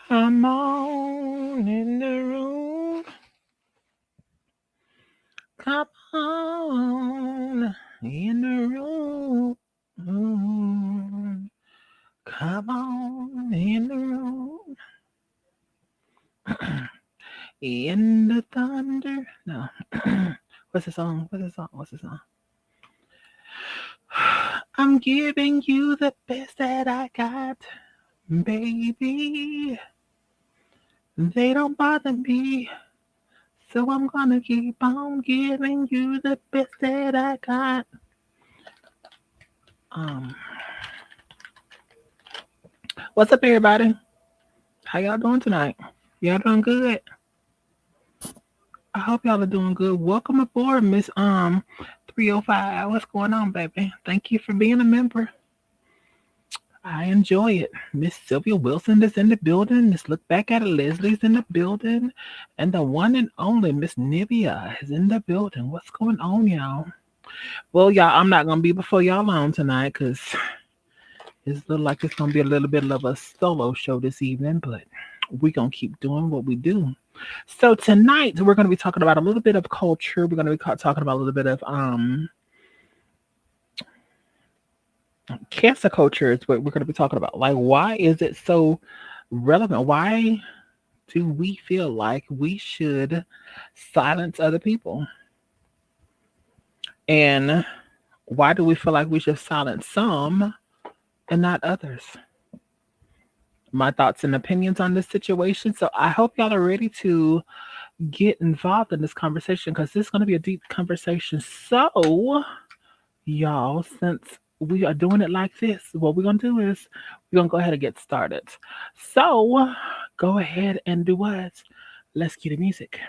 Come on in the room. Come on in the room. Come on in the room. In the thunder. No. What's the song? What's the song? What's the song? I'm giving you the best that I got, baby. They don't bother me. So I'm gonna keep on giving you the best that I got. Um, what's up, everybody? How y'all doing tonight? Y'all doing good? I hope y'all are doing good. Welcome aboard, Miss 305. What's going on, baby? Thank you for being a member. I enjoy it. Miss Sylvia Wilson is in the building. Miss Look Back at It Leslie's in the building. And the one and only Miss Nivea is in the building. What's going on, y'all? Well, y'all, I'm not going to be before y'all long tonight because it's like it's going to be a little bit of a solo show this evening, but we're going to keep doing what we do. So tonight, we're going to be talking about a little bit of culture. We're going to be talking about a little bit of cancer culture is what we're going to be talking about. Like, why is it so relevant? Why do we feel like we should silence other people? And why do we feel like we should silence some and not others? My thoughts and opinions on this situation. So I hope y'all are ready to get involved in this conversation because this is going to be a deep conversation. So, y'all, since we are doing it like this, what we're going to do is we're going to go ahead and get started. So, go ahead and do what? Let's cue the music.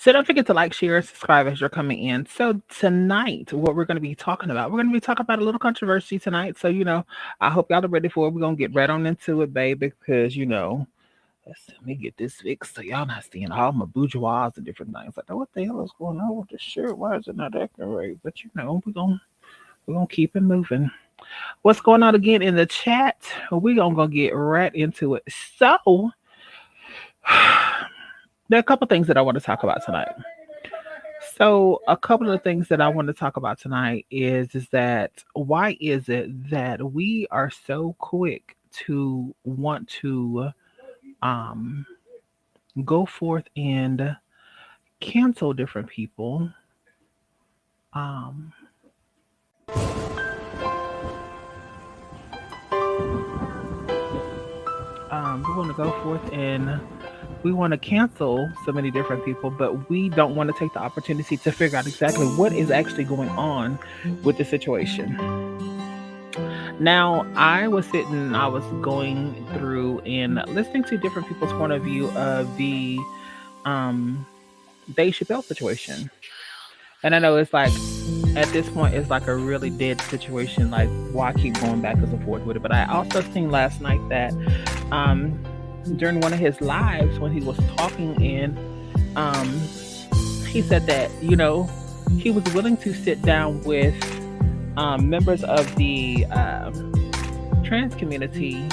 So don't forget to like, share, and subscribe as you're coming in. So tonight, what we're going to be talking about, we're going to be talking about a little controversy tonight. So, I hope y'all are ready for it. We're going to get right on into it, baby, because, let me get this fixed so y'all not seeing all my bourgeois and different things. Like, what the hell is going on with this shirt? Why is it not acting right? But, we're gonna keep it moving. What's going on again in the chat? We're going to get right into it. So, there are a couple things that I want to talk about tonight. So a couple of things that I want to talk about tonight is that why is it that we are so quick to want to go forth and cancel different people? We want to go forth and we want to cancel so many different people, but we don't want to take the opportunity to figure out exactly what is actually going on with the situation. Now, I was going through and listening to different people's point of view of the Dave Chappelle situation. And I know it's like, at this point, it's like a really dead situation. Like, why keep going back and forth with it? But I also seen last night that during one of his lives when he was talking in, he said that, he was willing to sit down with members of the trans community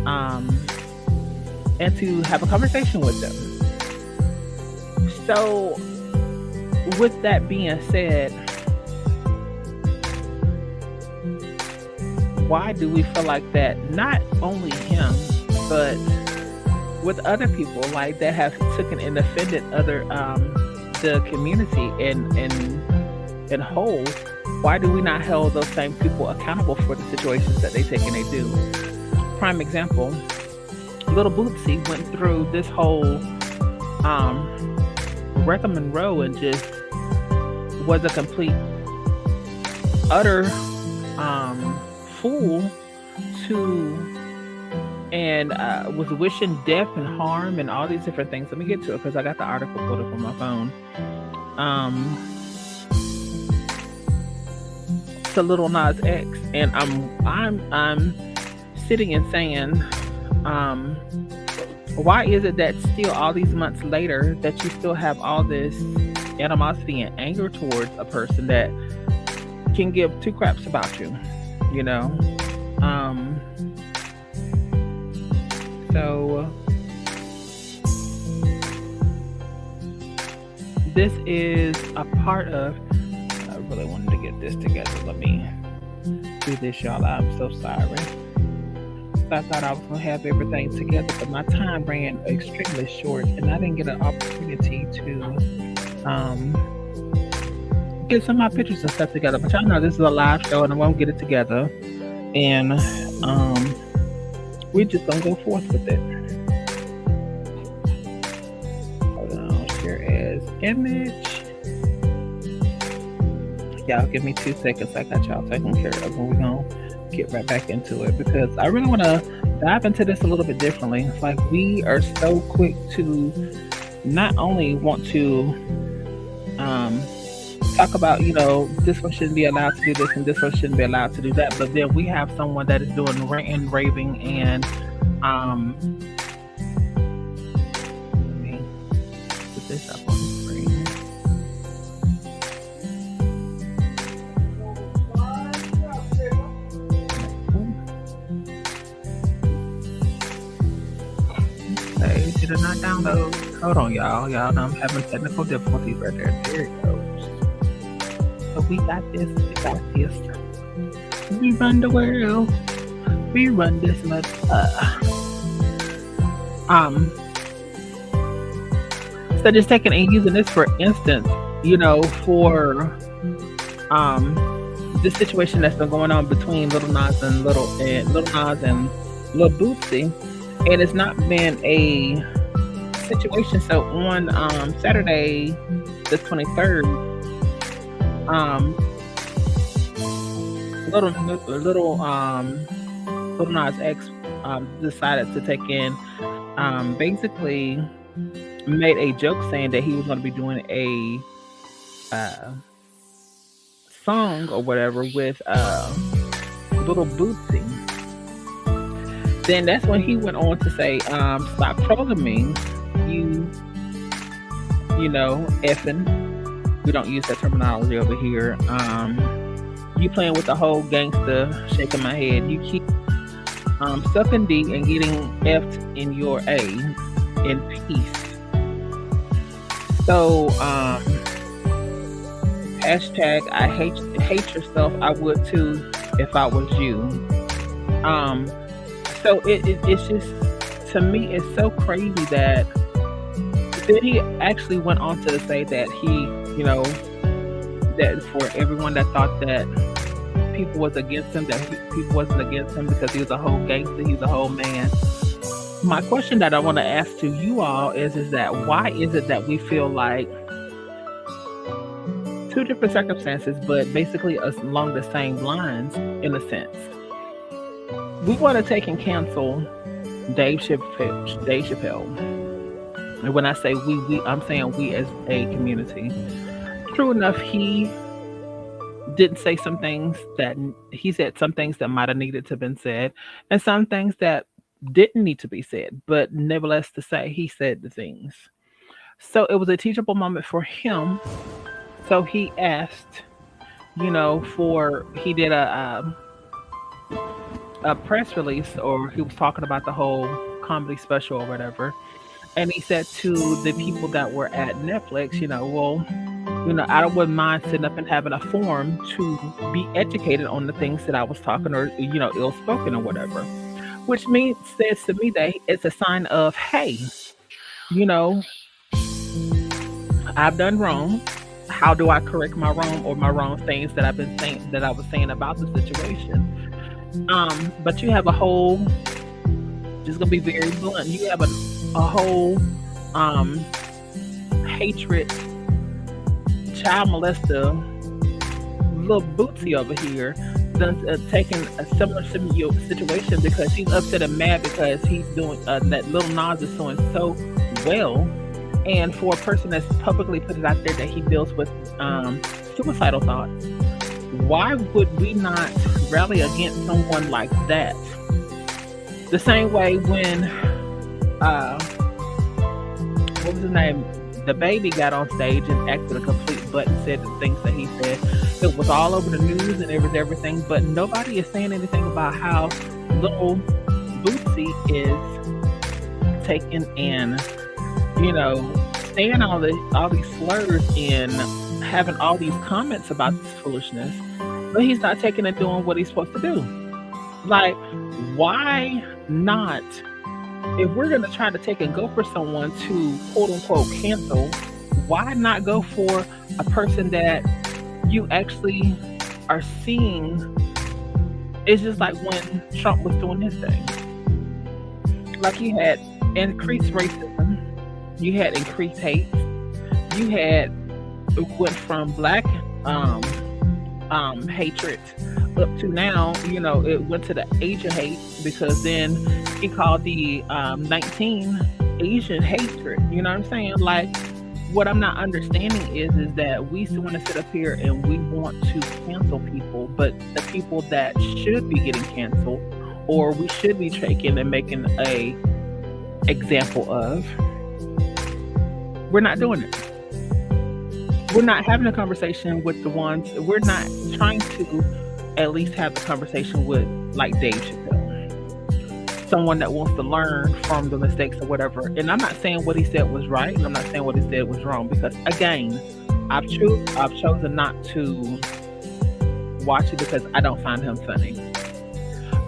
and to have a conversation with them. So with that being said, why do we feel like that? Not only him, but with other people like that have taken and offended other the community in whole. Why do we not hold those same people accountable for the situations that they take and they do? Prime example, little Bootsy went through this whole Wreckham Monroe and just was a complete utter fool to and was wishing death and harm and all these different things. Let me get to it because I got the article pulled up on my phone. To Little Nas X, and I'm sitting and saying, why is it that still all these months later that you still have all this animosity and anger towards a person that can give two craps about you, you know? So this is a part of, I really wanted to get this together. Let me do this, y'all. I'm so sorry. I thought I was going to have everything together, but my time ran extremely short and I didn't get an opportunity to get some of my pictures and stuff together. But y'all know this is a live show and I won't get it together. And we're just going to go forth with it. Hold on, share as image. Y'all give me 2 seconds. I got y'all taken care of. We're going to get right back into it because I really want to dive into this a little bit differently. It's like we are so quick to not only want to talk about, you know, this one shouldn't be allowed to do this and this one shouldn't be allowed to do that, but then we have someone that is doing ranting, raving, and let me put this up on the screen. Okay, did it not download? Hold on, y'all. Y'all know I'm having technical difficulties right there. There it goes. But we got this. We got this. We run the world. We run this much. So just taking and using this for instance, you know, for this situation that's been going on between Little Nas and Little Nas and Lil Bootsy, and it's not been a situation. So on Saturday, the 23rd. Little Nas X decided to take in, basically made a joke saying that he was going to be doing a song or whatever with Little Bootsy. Then that's when he went on to say, "Stop trolling me, you know, effing." We don't use that terminology over here. You playing with the whole gangster, shaking my head. You keep sucking D and getting F'd in your A in peace. So hashtag I hate yourself. I would too if I was you. So it's just, to me, it's so crazy that then he actually went on to say that he, you know, that for everyone that thought that people was against him, that people wasn't against him because he was a whole gangster, he's a whole man. My question that I want to ask to you all is that why is it that we feel like two different circumstances, but basically along the same lines in a sense? We want to take and cancel Dave Chappelle. And when I say we, I'm saying we as a community. True enough, he didn't say some things that he said some things that might have needed to have been said, and some things that didn't need to be said. But nevertheless, to say he said the things. So it was a teachable moment for him. So he asked, you know, he did a press release, or he was talking about the whole comedy special or whatever. And he said to the people that were at Netflix, you know, well, I wouldn't mind sitting up and having a forum to be educated on the things that I was talking or, ill spoken or whatever. Which means says to me that it's a sign of, hey, you know, I've done wrong. How do I correct my wrong or my wrong things that I've been saying that I was saying about the situation? But you have a whole, just gonna be very blunt, you have a whole um hatred child molester little Bootsy over here done taking a similar situation because he's upset and mad because he's doing that little Nas is doing so well, and for a person that's publicly put it out there that he deals with suicidal thoughts, why would we not rally against someone like that? The same way when what was his name? The baby got on stage and acted a complete butt and said the things that he said. It was all over the news and everything, but nobody is saying anything about how little Bootsy is taking and, saying all these slurs and having all these comments about this foolishness, but he's not taking and doing what he's supposed to do. Like, why not? If we're going to try to take and go for someone to quote unquote cancel, why not go for a person that you actually are seeing? It's just like when Trump was doing his thing. Like, you had increased racism, you had increased hate, you had it went from black hatred up to now, it went to the Asian hate, because then he called the 19 Asian hatred. You know what I'm saying? Like, what I'm not understanding is that we want to sit up here and we want to cancel people, but the people that should be getting canceled or we should be taking and making a example of, we're not doing it. We're not having a conversation with the ones, we're not trying to at least have the conversation with, like, Dave Chappelle, someone that wants to learn from the mistakes or whatever. And I'm not saying what he said was right, and I'm not saying what he said was wrong, because again, I've chosen not to watch it because I don't find him funny.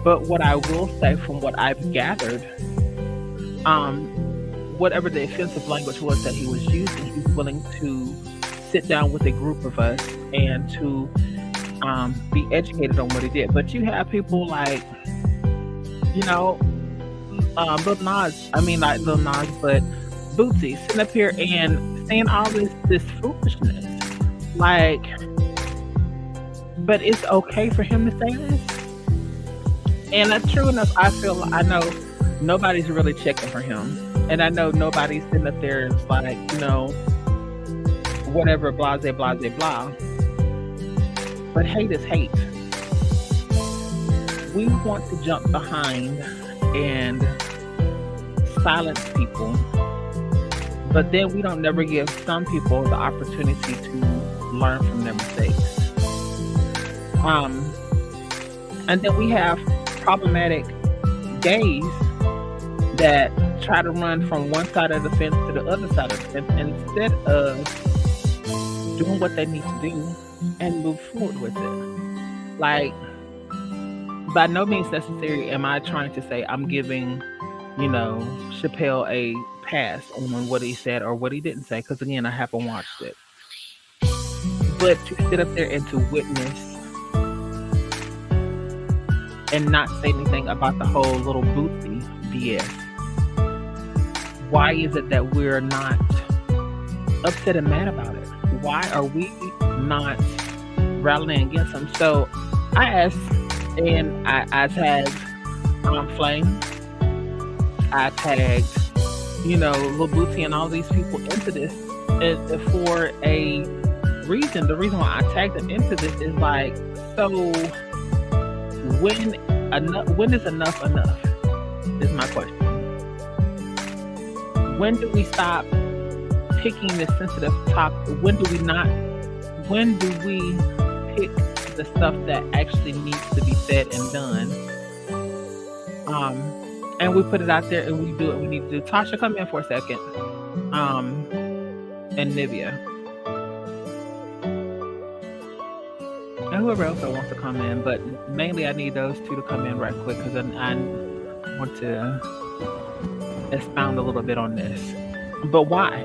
But what I will say, from what I've gathered, whatever the offensive language was that he was using, he's willing to sit down with a group of us and to be educated on what he did. But you have people like, Lil Nas, not Lil Nas, but Bootsy sitting up here and saying all this foolishness. Like, but it's okay for him to say this? And that's true enough. I know nobody's really checking for him. And I know nobody's sitting up there and it's like, whatever, blah, blah, blah, blah. But hate is hate. We want to jump behind and silence people, but then we don't never give some people the opportunity to learn from their mistakes. And then we have problematic gays that try to run from one side of the fence to the other side of the fence instead of doing what they need to do and move forward with it. Like, by no means necessary am I trying to say I'm giving, Chappelle a pass on what he said or what he didn't say, because again, I haven't watched it. But to sit up there and to witness and not say anything about the whole little Bootsy BS, why is it that we're not upset and mad about it? Why are we not rallying against them? So I asked, and I tagged Flame, I tagged, Lil Bootsy and all these people into this for a reason. The reason why I tagged them into this is like, so when is enough is my question. When do we stop picking this sensitive topic? When do we pick the stuff that actually needs to be said and done? And we put it out there and we do what we need to do. Tasha, come in for a second. And Nivea. and whoever else that wants to come in. But mainly, I need those two to come in right quick because I want to expound a little bit on this. But why?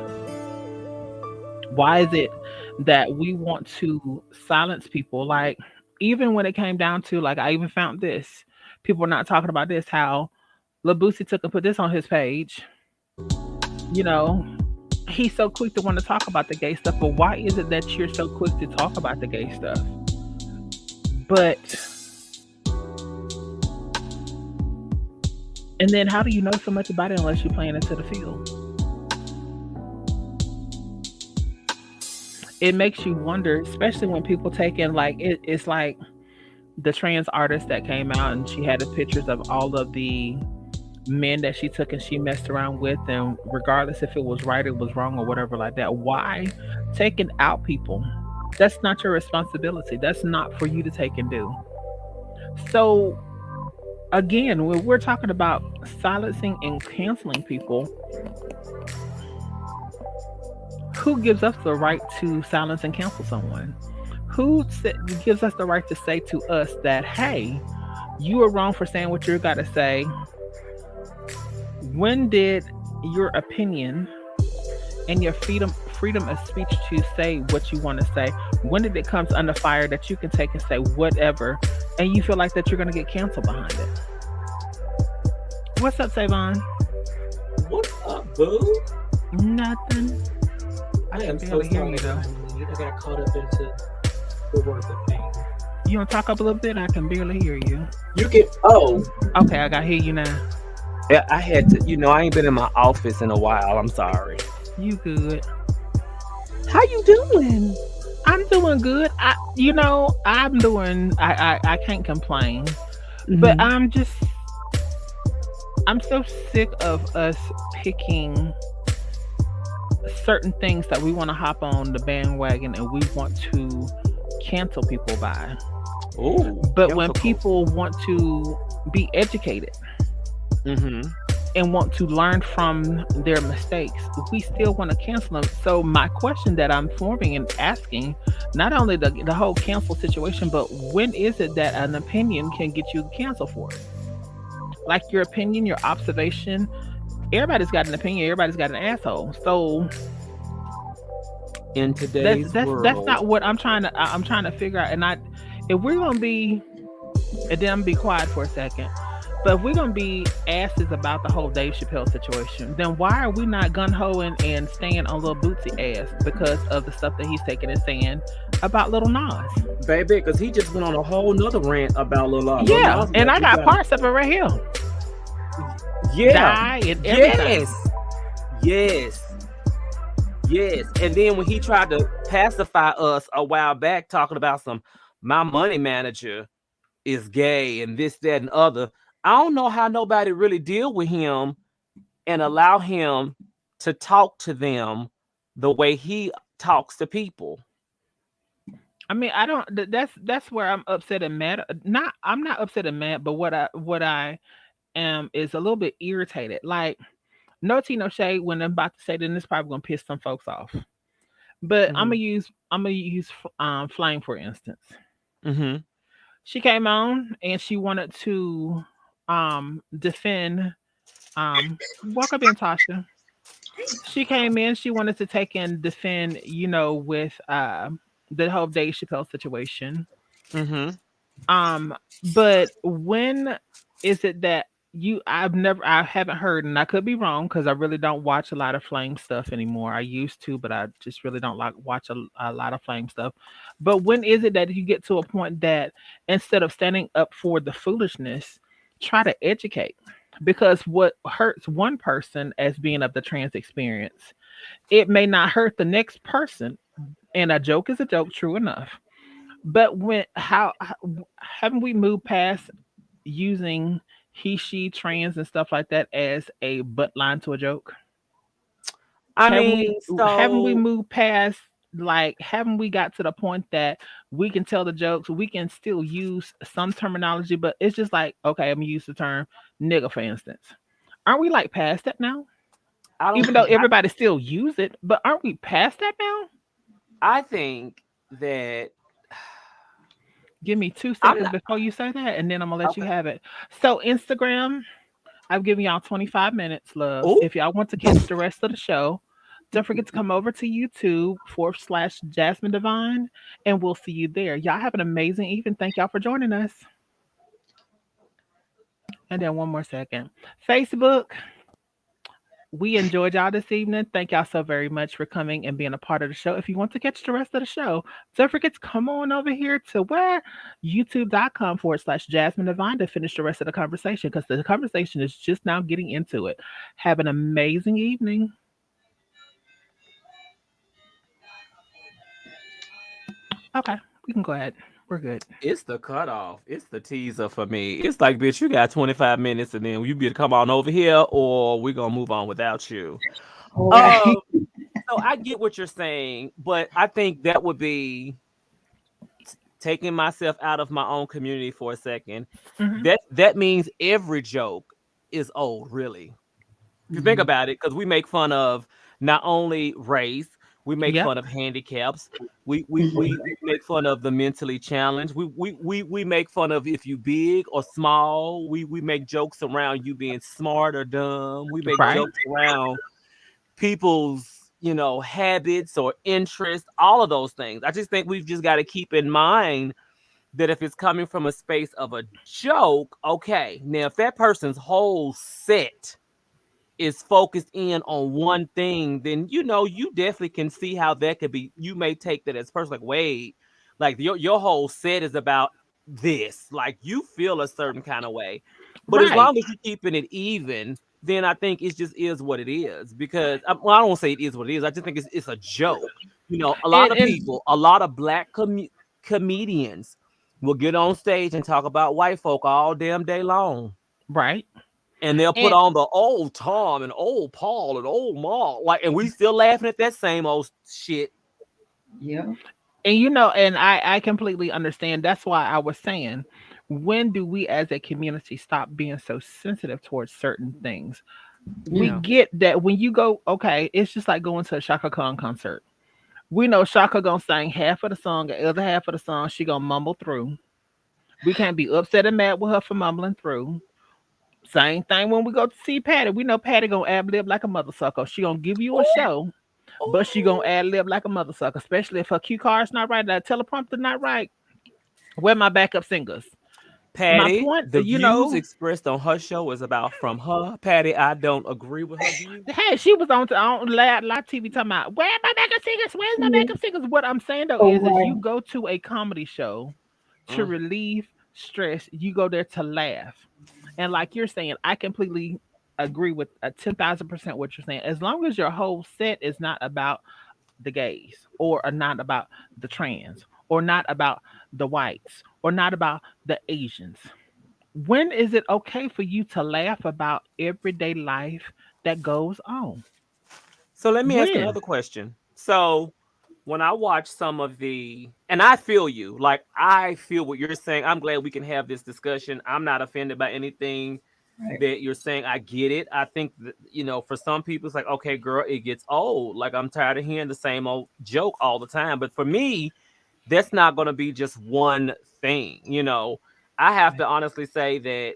Why is it that we want to silence people? Like, even when it came down to, like, I even found this. People are not talking about this. How Lil Boosie took and put this on his page. You know, he's so quick to want to talk about the gay stuff, but why is it that you're so quick to talk about the gay stuff? But and then how do you know so much about it unless you're playing into the field? It makes you wonder, especially when people take in like it's like the trans artist that came out and she had the pictures of all of the men that she took and she messed around with, and regardless if it was right or was wrong or whatever like that, why taking out people? That's not your responsibility. That's not for you to take and do. So again, when we're talking about silencing and canceling people, who gives us the right to silence and cancel someone? Gives us the right to say to us that, hey, you are wrong for saying what you got to say? When did your opinion and your freedom of speech to say what you want to say, when did it come under fire that you can take and say whatever and you feel like that you're going to get canceled behind it? What's up, Savon? What's up, boo? Nothing. I am so sorry. I got caught up into the work of things. You want to talk up a little bit? I can barely hear you. You can. Oh. Okay, I got to hear you now. Yeah, I had to. I ain't been in my office in a while. I'm sorry. You good? How you doing? I'm doing good. I'm doing. I can't complain. Mm-hmm. But I'm so sick of us picking certain things that we want to hop on the bandwagon and we want to cancel people by. Ooh, but when people want to be educated and want to learn from their mistakes, we still want to cancel them. So my question that I'm forming and asking, not only the whole cancel situation, but when is it that an opinion can get you canceled for it? Like your opinion, your observation, everybody's got an opinion, everybody's got an asshole. So in today's world, that's not what I'm trying to figure out. And if we're gonna be, and then I'm gonna be quiet for a second, but if we're gonna be asses about the whole Dave Chappelle situation, then why are we not gun-ho and staying on Lil Bootsy ass because of the stuff that he's taking and saying about Lil Nas? Baby, because he just went on a whole nother rant about Lil Nas. Yeah, and I got parts of it right here. Yeah. Die and everything. Yes. And then when he tried to pacify us a while back, talking about my money manager is gay and this, that, and other, I don't know how nobody really deal with him and allow him to talk to them the way he talks to people. I mean, I don't. That's where I'm upset and mad. I'm not upset and mad, but what I am is a little bit irritated. Like, no tea, no shade. When I'm about to say this, probably gonna piss some folks off. But I'm gonna use Flame for instance. She came on and she wanted to defend. Welcome in, Tasha. She came in. She wanted to take and defend. With the whole Dave Chappelle situation. But when is it that I haven't heard, and I could be wrong because I really don't watch a lot of Flame stuff anymore. I used to, but I just really don't watch a lot of Flame stuff. But when is it that you get to a point that instead of standing up for the foolishness, try to educate? Because what hurts one person as being of the trans experience, it may not hurt the next person. And a joke is a joke, true enough. But how haven't we moved past using he, she, trans, and stuff like that as a butt line to a joke? Haven't we moved past, like, haven't we got to the point that we can tell the jokes, we can still use some terminology, but it's just like, okay, I'm gonna use the term nigga, for instance. Aren't we like past that now? Even though everybody still use it, but aren't we past that now? I think that Give me 2 I'm seconds not before you say that, and then I'm gonna let you okay. have it. So Instagram, I've given y'all 25 minutes, loves. Oh, If y'all want to catch the rest of the show, don't forget to come over to YouTube / Jasmine Divine, and we'll see you there. Y'all have an amazing evening. Thank y'all for joining us. And then one more second. Facebook, we enjoyed y'all this evening. Thank y'all so very much for coming and being a part of the show. If you want to catch the rest of the show, don't forget to come on over here to where youtube.com / Jasmine Divine to finish the rest of the conversation because the conversation is just now getting into it. Have an amazing evening. Okay, we can go ahead. We're good. it's the cutoff. It's the teaser for me. It's like, bitch, you got 25 minutes and then you be to come on over here or we're gonna move on without you. Right. Um, so I get what you're saying, but I think that would be taking myself out of my own community for a second. Hmm. That means every joke is old, really. If you think Mhm. about it, because we make fun of not only race, we make Yep. fun of handicaps, we make fun of the mentally challenged, we make fun of if you big or small, we make jokes around you being smart or dumb, we make Right. jokes around people's habits or interests, all of those things. I just think we've just got to keep in mind that if it's coming from a space of a joke, okay, now if that person's whole set is focused in on one thing, then you definitely can see how that could be. You may take that as personal, like, wait, like your whole set is about this. Like you feel a certain kind of way. But as Right. long as you're keeping it even, then I think it just is what it is. Because well, I don't want to say it is what it is. I just think it's a joke. A lot And of and people, a lot of black comedians will get on stage and talk about white folk all damn day long, right. and they'll put And on the old Tom and old Paul and old Ma, like, and we still laughing at that same old shit. Yeah. and I completely understand. That's why I was saying, when do we as a community stop being so sensitive towards certain things? We Yeah, get that when you go, okay, it's just like going to a Shaka Khan concert. We know Shaka gonna sing half of the song, the other half of the song she gonna mumble through. We can't be upset and mad with her for mumbling through. Same thing when we go to see Patty. We know Patty gonna ad lib like a mother sucker. She gonna give you a oh, show, but she gonna oh, ad lib like a mother sucker, especially if her cue card's not right, that teleprompter not right. Where my backup singers? My Patty, point, the views expressed on her show is about from her. Patty, I don't agree with her view. hey, she was on live TV talking about where my backup singers? Where's my Yeah. backup singers? What I'm saying though Oh, is you right. go to a comedy show to Mm. relieve stress. You go there to laugh, and like you're saying, I completely agree with 10,000% what you're saying. As long as your whole set is not about the gays or are not about the trans or not about the whites or not about the Asians. When is it okay for you to laugh about everyday life that goes on? So let me ask When? another question. So when I watch some of and I feel you, like I feel what you're saying. I'm glad we can have this discussion. I'm not offended by anything Right. that you're saying. I get it. I think that, for some people, it's like, okay, girl, it gets old. Like, I'm tired of hearing the same old joke all the time. But for me, that's not going to be just one thing. I have Right. to honestly say that,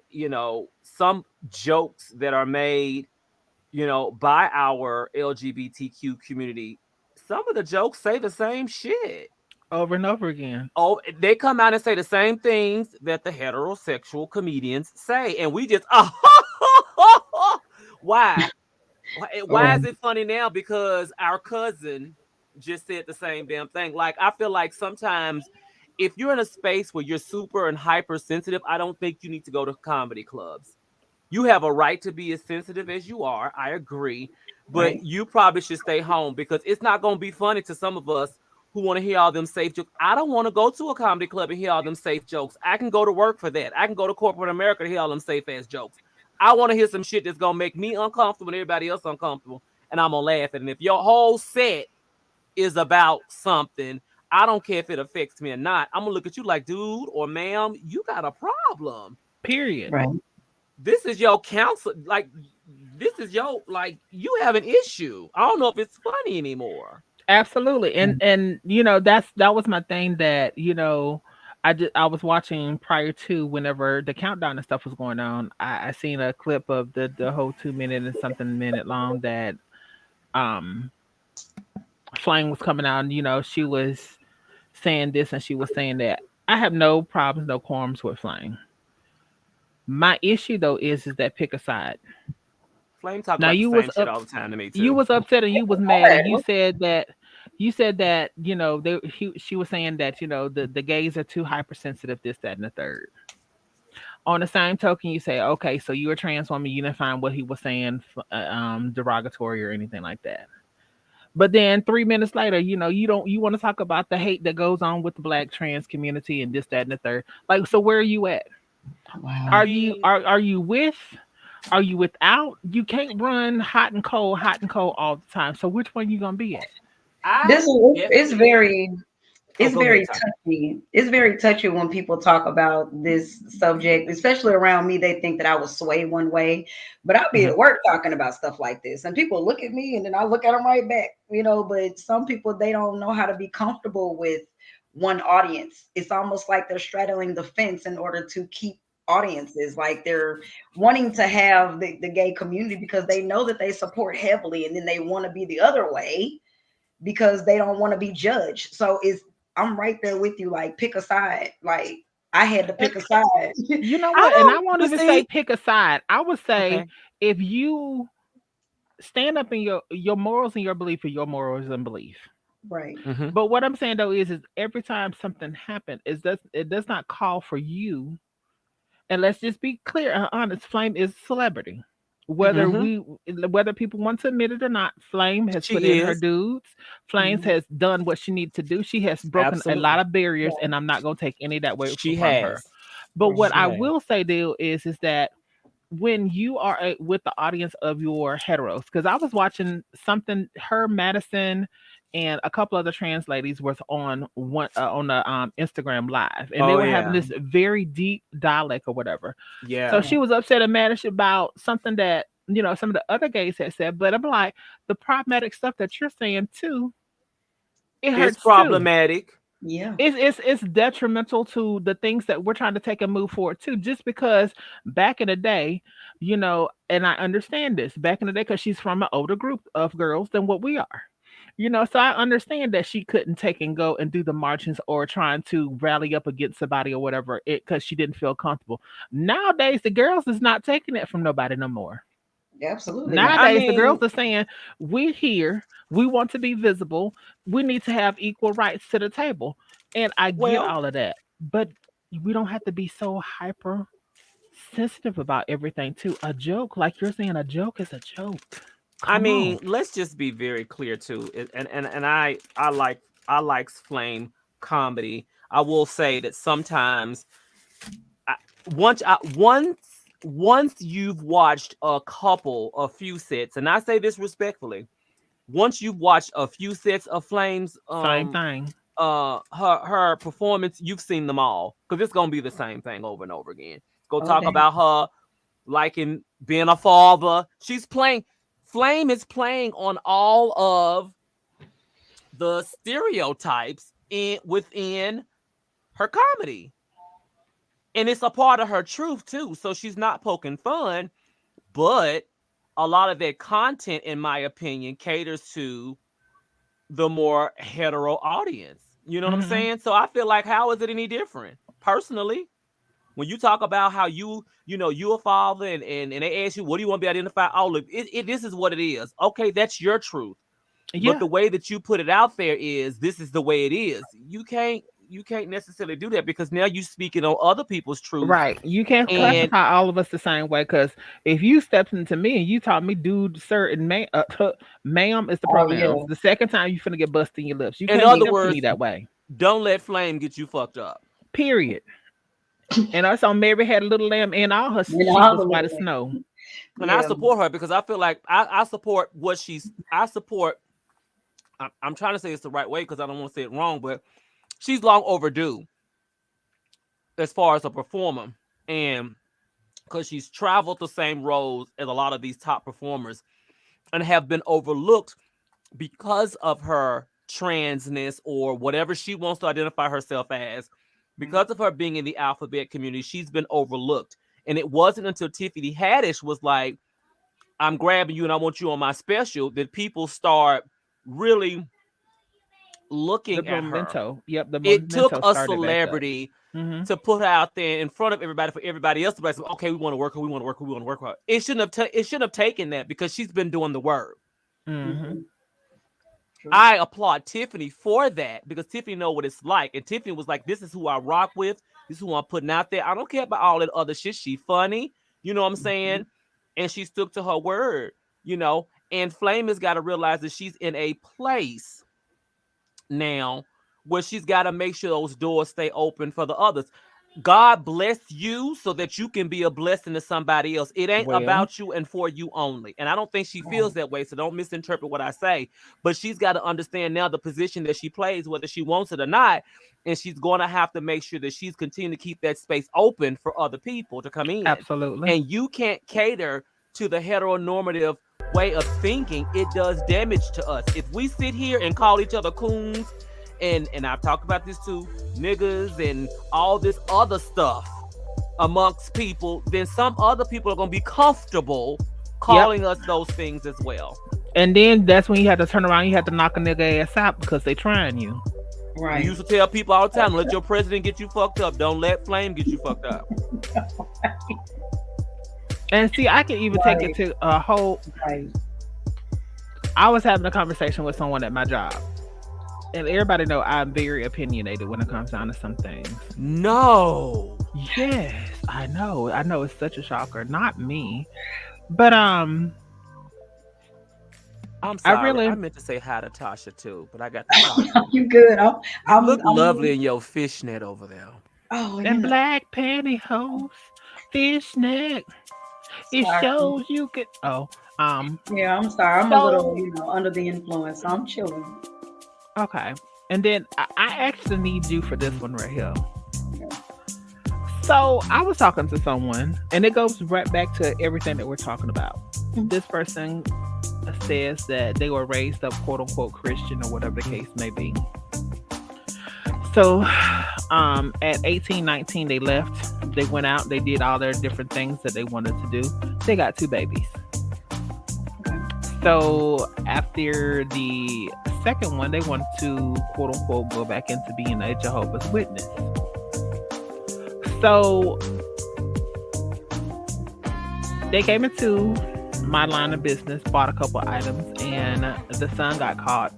some jokes that are made, by our LGBTQ community, some of the jokes say the same shit. Over and over again. Oh, they come out and say the same things that the heterosexual comedians say, and we just why? Why Oh, is it funny now? Because our cousin just said the same damn thing. Like, I feel like sometimes if you're in a space where you're super and hypersensitive, I don't think you need to go to comedy clubs. You have a right to be as sensitive as you are. I agree. But right. you probably should stay home because it's not going to be funny to some of us who want to hear all them safe jokes. I don't want to go to a comedy club and hear all them safe jokes. I can go to work for that. I can go to corporate America to hear all them safe ass jokes. I want to hear some shit that's going to make me uncomfortable and everybody else uncomfortable. And I'm going to laugh at it. And if your whole set is about something, I don't care if it affects me or not. I'm going to look at you like, dude or ma'am, you got a problem. Period. Right. This is your counsel. Like, this is your, like, you have an issue. I don't know if it's funny anymore. Absolutely. And Right. and that was my thing that, I was watching prior to whenever the countdown and stuff was going on. I seen a clip of the whole 2 minute and something minute long that um Flame was coming out and she was saying this and she was saying that. I have no problems, no qualms with Flame. My issue though is that pick a side. Flame talk Now about the same shit all the time to me you too. was upset and you was mad and you said that she was saying that the gays are too hypersensitive, this, that, and the third. On the same token, you say, okay, so you're a trans woman, you didn't find what he was saying derogatory or anything like that. But then 3 minutes later, you want to talk about the hate that goes on with the black trans community and this, that, and the third. Like, so where are you at? I Wow. Are you mean, are you with? Are you without? You can't run hot and cold all the time. So which one you gonna be at? This I is it's definitely. very Oh, it's go ahead, very Ty. touchy. It's very touchy when people talk about this subject, especially around me. They think that I will sway one way, but I'll be Mhm. at work talking about stuff like this, and people look at me, and then I look at them right back. But some people they don't know how to be comfortable with one audience. It's almost like they're straddling the fence in order to keep audiences. Like they're wanting to have the gay community because they know that they support heavily, and then they want to be the other way because they don't want to be judged. So I'm right there with you. Like pick a side. Like I had to And pick a side. you know I what? And I don't. won't But even say see, pick a side. I would say okay. if you stand up in your morals and your belief are your morals and belief. Right. Hmm. But what I'm saying though is every time something happens, it does not call for you. And let's just be clear and honest. Flame is a celebrity. Hmm. Whether people want to admit it or not, Flame has put She in her is dues. Flames Mhm. has done what she needs to do. She has broken a lot absolutely. of barriers, Right. and I'm not gonna take any of that away She from her. has. But Right. what She I has. will say, deal is that when you are with the audience of your heteros, because I was watching something, her, Madison, and a couple other trans ladies was on the Instagram live, and they Oh were having yeah, this very deep dialect or whatever. So yeah. Yeah. she was upset and mad about something that some of the other gays had said, but I'm like, the problematic stuff that you're saying too, it It's hurts too. problematic. Yeah. It's detrimental to the things that we're trying to take and move forward too. Just because back in the day, and I understand this back in the day because she's from an older group of girls than what we are. So I understand that she couldn't take and go and do the marches or trying to rally up against somebody or whatever it because she didn't feel comfortable. Nowadays, the girls is not taking it from nobody no more. Absolutely not. I Nowadays, the girls mean, are saying, "We here, we want to be visible, we need to have equal rights to the table." And I get well, all of that, but we don't have to be so hyper sensitive about everything too. A joke, like you're saying, a joke is a joke. I Come mean, on. let's just be very clear too. And I like Flame comedy. I will say that sometimes I, once you've watched a few sets, and I say this respectfully, once you've watched a few sets of Flames, Same thing. her performance, you've seen them all because it's gonna be the same thing over and over again. Go talk Okay. about her liking being a father. She's playing. Flame is playing on all of the stereotypes within her comedy, and it's a part of her truth too. So she's not poking fun, but a lot of that content, in my opinion, caters to the more hetero audience. You know what I'm Hmm. saying? So I feel like, how is it any different? Personally, when you talk about how you a father, and they ask you, what do you want to be identified? Oh, look, this is what it is. Okay, that's your truth. But Yeah. the way that you put it out there is, this is the way it is. You can't necessarily do that, because now you speaking on other people's truth. Right. You can't And classify all of us the same way because if you stepped into me and you taught me dude, sir, and ma'am is the Oh pronouns. yeah. The second time you finna get busted in your lips. You in can't other step to me words, that way. don't let Flame get you fucked up. Period. And I saw Mary had a little lamb and all her And sheep all was the white as little snow. And I yeah. support her, because I feel like I support what I support. I'm trying to say it's the right way because I don't want to say it wrong, but she's long overdue as far as a performer. And because she's traveled the same roads as a lot of these top performers and have been overlooked because of her transness or whatever she wants to identify herself as. Right. Because of her being in the alphabet community, she's been overlooked. And it wasn't until Tiffany Haddish was like, I'm grabbing you and I want you on my special, that people start really The looking at her. memento. Yep, the It took memento a started back up. celebrity Hmm. to put her out there in front of everybody for everybody else to be like, okay, we want to work her, we want to work her, we want to work her. It shouldn't have taken that because she's been doing the work. Hmm. Mm-hmm. True. I applaud Tiffany for that because Tiffany know what it's like. And Tiffany was like, this is who I rock with. This is who I'm putting out there. I don't care about all that other shit. She funny. You know what I'm Mm-hmm. saying? And she stuck to her word, you know. And Flame has got to realize that she's in a place now where she's got to make sure those doors stay open for the others. God bless you so that you can be a blessing to somebody else. It ain't Well, about you and for you only. And I don't think she feels Right. that way. So don't misinterpret what I say. But she's got to understand now the position that she plays, whether she wants it or not. And she's going to have to make sure that she's continuing to keep that space open for other people to come in. absolutely. And you can't cater to the heteronormative way of thinking. It does damage to us. If we sit here and call each other coons, and I've talked about this too, niggas and all this other stuff amongst people, then some other people are gonna be comfortable Yep. calling us those things as well. And then that's when you have to turn around. You have to knock a nigga ass out because they trying you. We Right. used to tell people all the time, let your president get you fucked up. Don't let Flame get you fucked up. And see, I can even take it Right. to a whole. Right. I was having a conversation with someone at my job, and everybody know I'm very opinionated when it comes down to some things. No. Yes, I know. I know it's such a shocker. Not me, but I'm I sorry. really I meant to say hi to Tasha too, but I got to talk to you. You good? You look I'm. lovely in your fishnet over there. Oh, and black pantyhose, fishnet. It sorry. shows you could. Oh, Yeah, I'm sorry. I'm a little, so under the influence. I'm chilling. okay. And then I actually need you for this one right here. So I was talking to someone, and it goes right back to everything that we're talking about. This person says that they were raised up, quote unquote, Christian or whatever the case may be. So, at 18, 19, they left. They went out. They did all their different things that they wanted to do. They got two babies. Okay. So after the second one, they wanted to, quote unquote, go back into being a Jehovah's Witness. So they came into my line of business, bought a couple items, and the son got caught,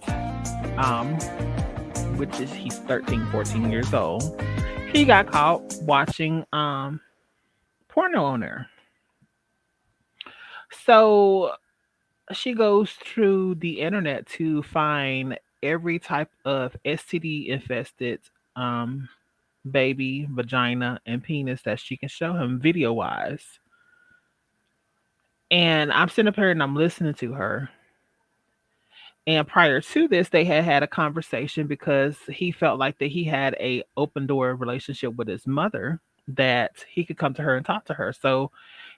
um, which is he's 13, 14 years old. He got caught watching porno on her. So she goes through the internet to find every type of STD infested um, baby, vagina, and penis that she can show him video wise. And I'm sitting up here and I'm listening to her. And prior to this, they had had a conversation because he felt like that he had a open door relationship with his mother, that he could come to her and talk to her. So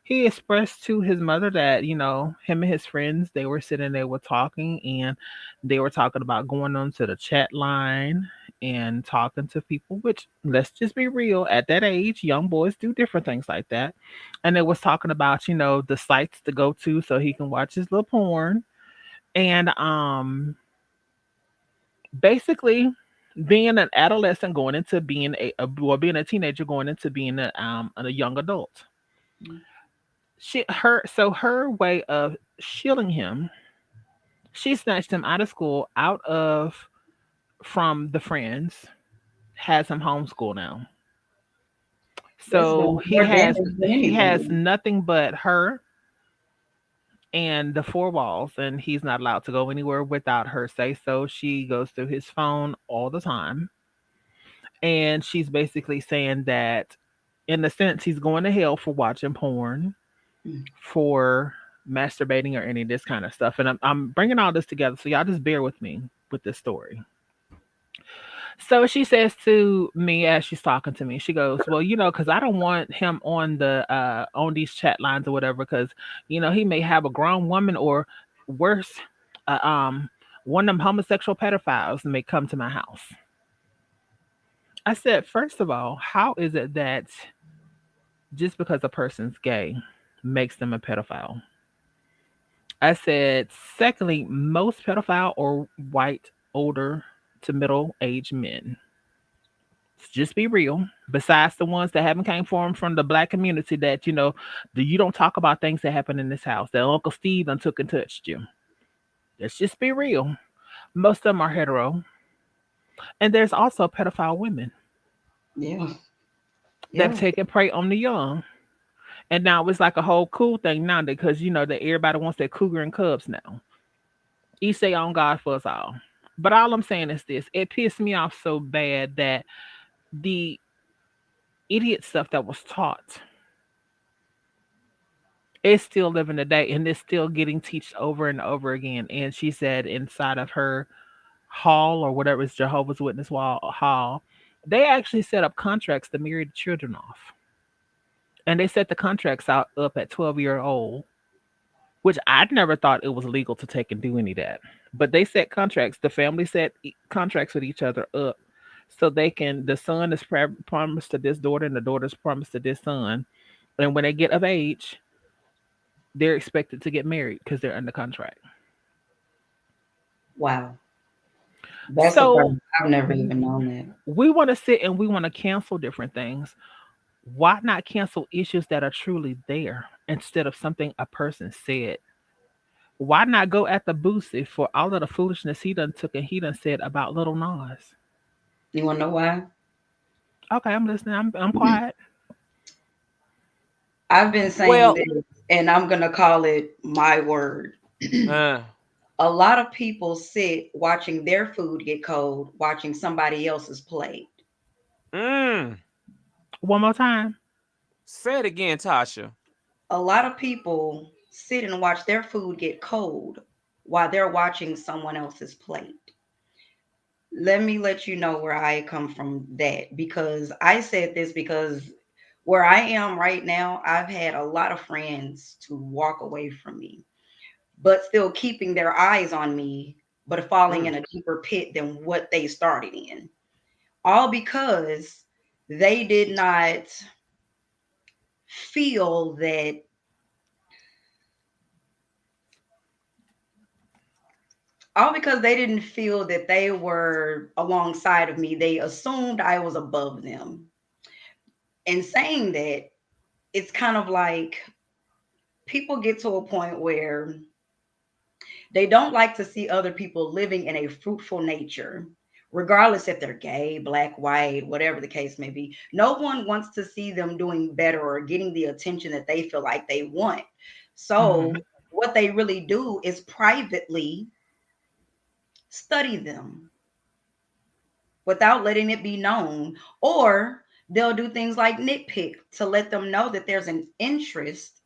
he expressed to his mother that, him and his friends, they were sitting there were talking, and they were talking about going on to the chat line and talking to people, which, let's just be real, at that age, young boys do different things like that. And they was talking about, the sites to go to so he can watch his little porn. And basically being an adolescent going into being well, being a teenager going into being a young adult. Mm. Her way of shielding him, she snatched him out of school, out of from the friends, has him homeschool now. That's So doing more damage than he has anything. nothing but her and the four walls, and he's not allowed to go anywhere without her say so. She goes through his phone all the time, and she's basically saying that, in a sense, he's going to hell for watching porn, Mm. for masturbating, or any of this kind of stuff. And I'm bringing all this together, so y'all just bear with me with this story. So she says to me as she's talking to me, she goes, "Well, because I don't want him on on these chat lines or whatever, because he may have a grown woman, or worse, uh, um, one of them homosexual pedophiles may come to my house." I said, first of all, how is it that just because a person's gay makes them a pedophile? I said, secondly, most pedophile are white, older to middle aged men. Just be real. Besides the ones that haven't came from the black community that you don't talk about things that happen in this house. That Uncle Steve done took and touched you. Let's just be real. Most of them are hetero, and there's also pedophile women Yeah. that have Yeah. taken prey on the young. And now it's like a whole cool thing now because that everybody wants their cougar and cubs now. Each say on God for us all. But all I'm saying is this: it pissed me off so bad that the idiot stuff that was taught is still living today and it's still getting taught over and over again. And she said inside of her hall or whatever is Jehovah's Witness wall hall, they actually set up contracts to marry the children off. And they set the contracts out up at 12-year old, which I'd never thought it was legal to take and do any of that. But they set contracts. The family set contracts with each other up so they can. The son is promised to this daughter, and the daughter's promised to this son. And when they get of age, they're expected to get married because they're under contract. Wow. That's the So first. I've never even known that. we want to sit and we want to cancel different things. Why not cancel issues that are truly there instead of something a person said? Why not go at the Boosie for all of the foolishness he done took and he done said about Little Nas? You want to know why? Okay, I'm listening. I'm quiet. I've been saying Well, this, and I'm gonna call it my word. uh, A lot of people sit watching their food get cold, watching somebody else's plate. mm, One more time. say it again, Tasha. A lot of people sit and watch their food get cold while they're watching someone else's plate. Let me let you know where I come from that because I said this because where I am right now, I've had a lot of friends to walk away from me, but still keeping their eyes on me, but falling Mm, in a deeper pit than what they started in. All because they did not feel that, all because they didn't feel that they were alongside of me. They assumed I was above them. And saying that, it's kind of like people get to a point where they don't like to see other people living in a fruitful nature, regardless if they're gay, black, white, whatever the case may be. No one wants to see them doing better or getting the attention that they feel like they want. So, Hmm. what they really do is privately study them without letting it be known, or they'll do things like nitpick to let them know that there's an interest,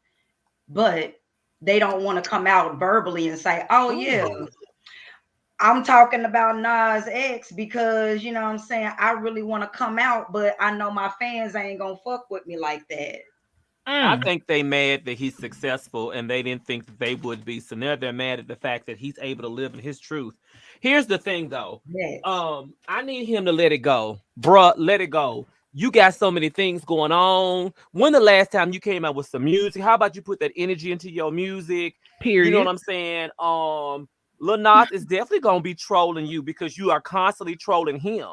but they don't want to come out verbally and say, oh, yeah, ooh. I'm talking about Nas X because, you know what I'm saying? I really want to come out, but I know my fans ain't going to fuck with me like that. I Mm. think they mad that he's successful and they didn't think that they would be. So now they're mad at the fact that he's able to live in his truth. Here's the thing though. Yes. I need him to let it go. Bruh, let it go. You got so many things going on. When the last time you came out with some music? How about you put that energy into your music? You know what Period. I'm saying? Lil Nas is definitely gonna be trolling you because you are constantly trolling him.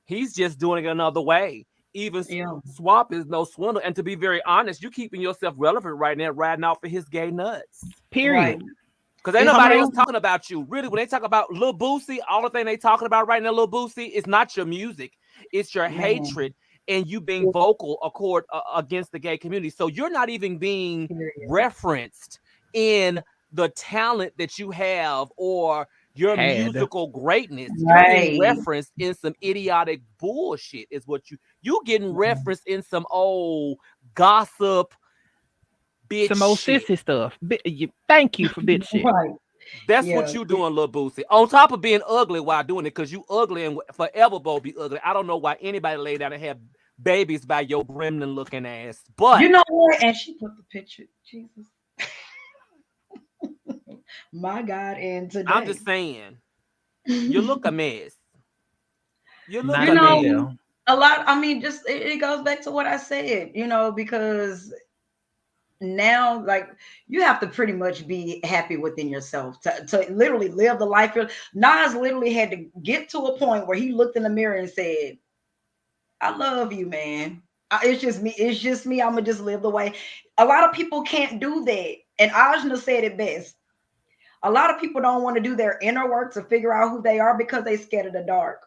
He's just doing it another way. Even Yeah. Swamp is no swindle. And to be very honest, you keeping yourself relevant right now, riding out for his gay nuts. Period. Right. Because ain't It's Come nobody else on. crazy. talking about you. Really, when they talk about Lil Boosie, all the thing they talking about right now, Lil Boosie, is not your music. It's your Man. hatred and you being vocal against the gay community. So you're not even being Period. referenced in the talent that you have or your Had. musical greatness. You're being Right. referenced in some idiotic bullshit, is what you getting referenced in some old gossip bitch Some old shit. sissy stuff. Thank you for bitch shit. Right. That's Yeah. what you doing, Lil Boosie. On top of being ugly while doing it, because you ugly and forever will be ugly. I don't know why anybody lay down and have babies by your gremlin looking ass. You But know what? And she put the picture. Jesus. My God. And I'm today. just saying, you You look a mess. You look Not a a know, mess. damn. A lot. I mean, just it goes back to what I said, because now, like, you have to pretty much be happy within yourself to literally live the life. Nas literally had to get to a point where he looked in the mirror and said, I love you, man. It's just me. It's just me. I'm gonna just live the way. A lot of people can't do that. And Ajna said it best. A lot of people don't want to do their inner work to figure out who they are because they scared of the dark.